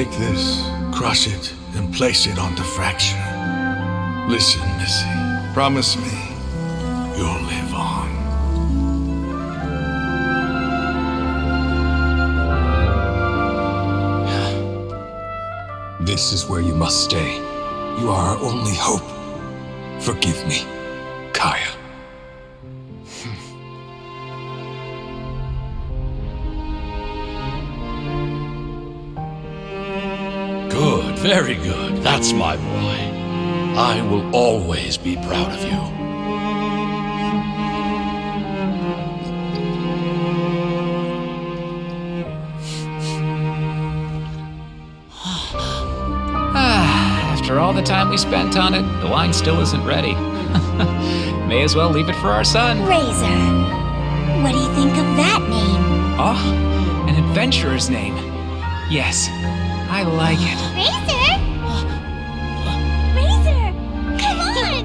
Take this, crush it, and place it on the fracture. Listen, Missy. Promise me you'll live on. This is where you must stay. You are our only hope. Forgive me, Kaya. Good, very good. That's my boy. I will always be proud of you. After all the time we spent on it, the wine still isn't ready. May as well leave it for our son. Razor. What do you think of that name? Oh, an adventurer's name. Yes, I like it. Razor? Razor! Come on!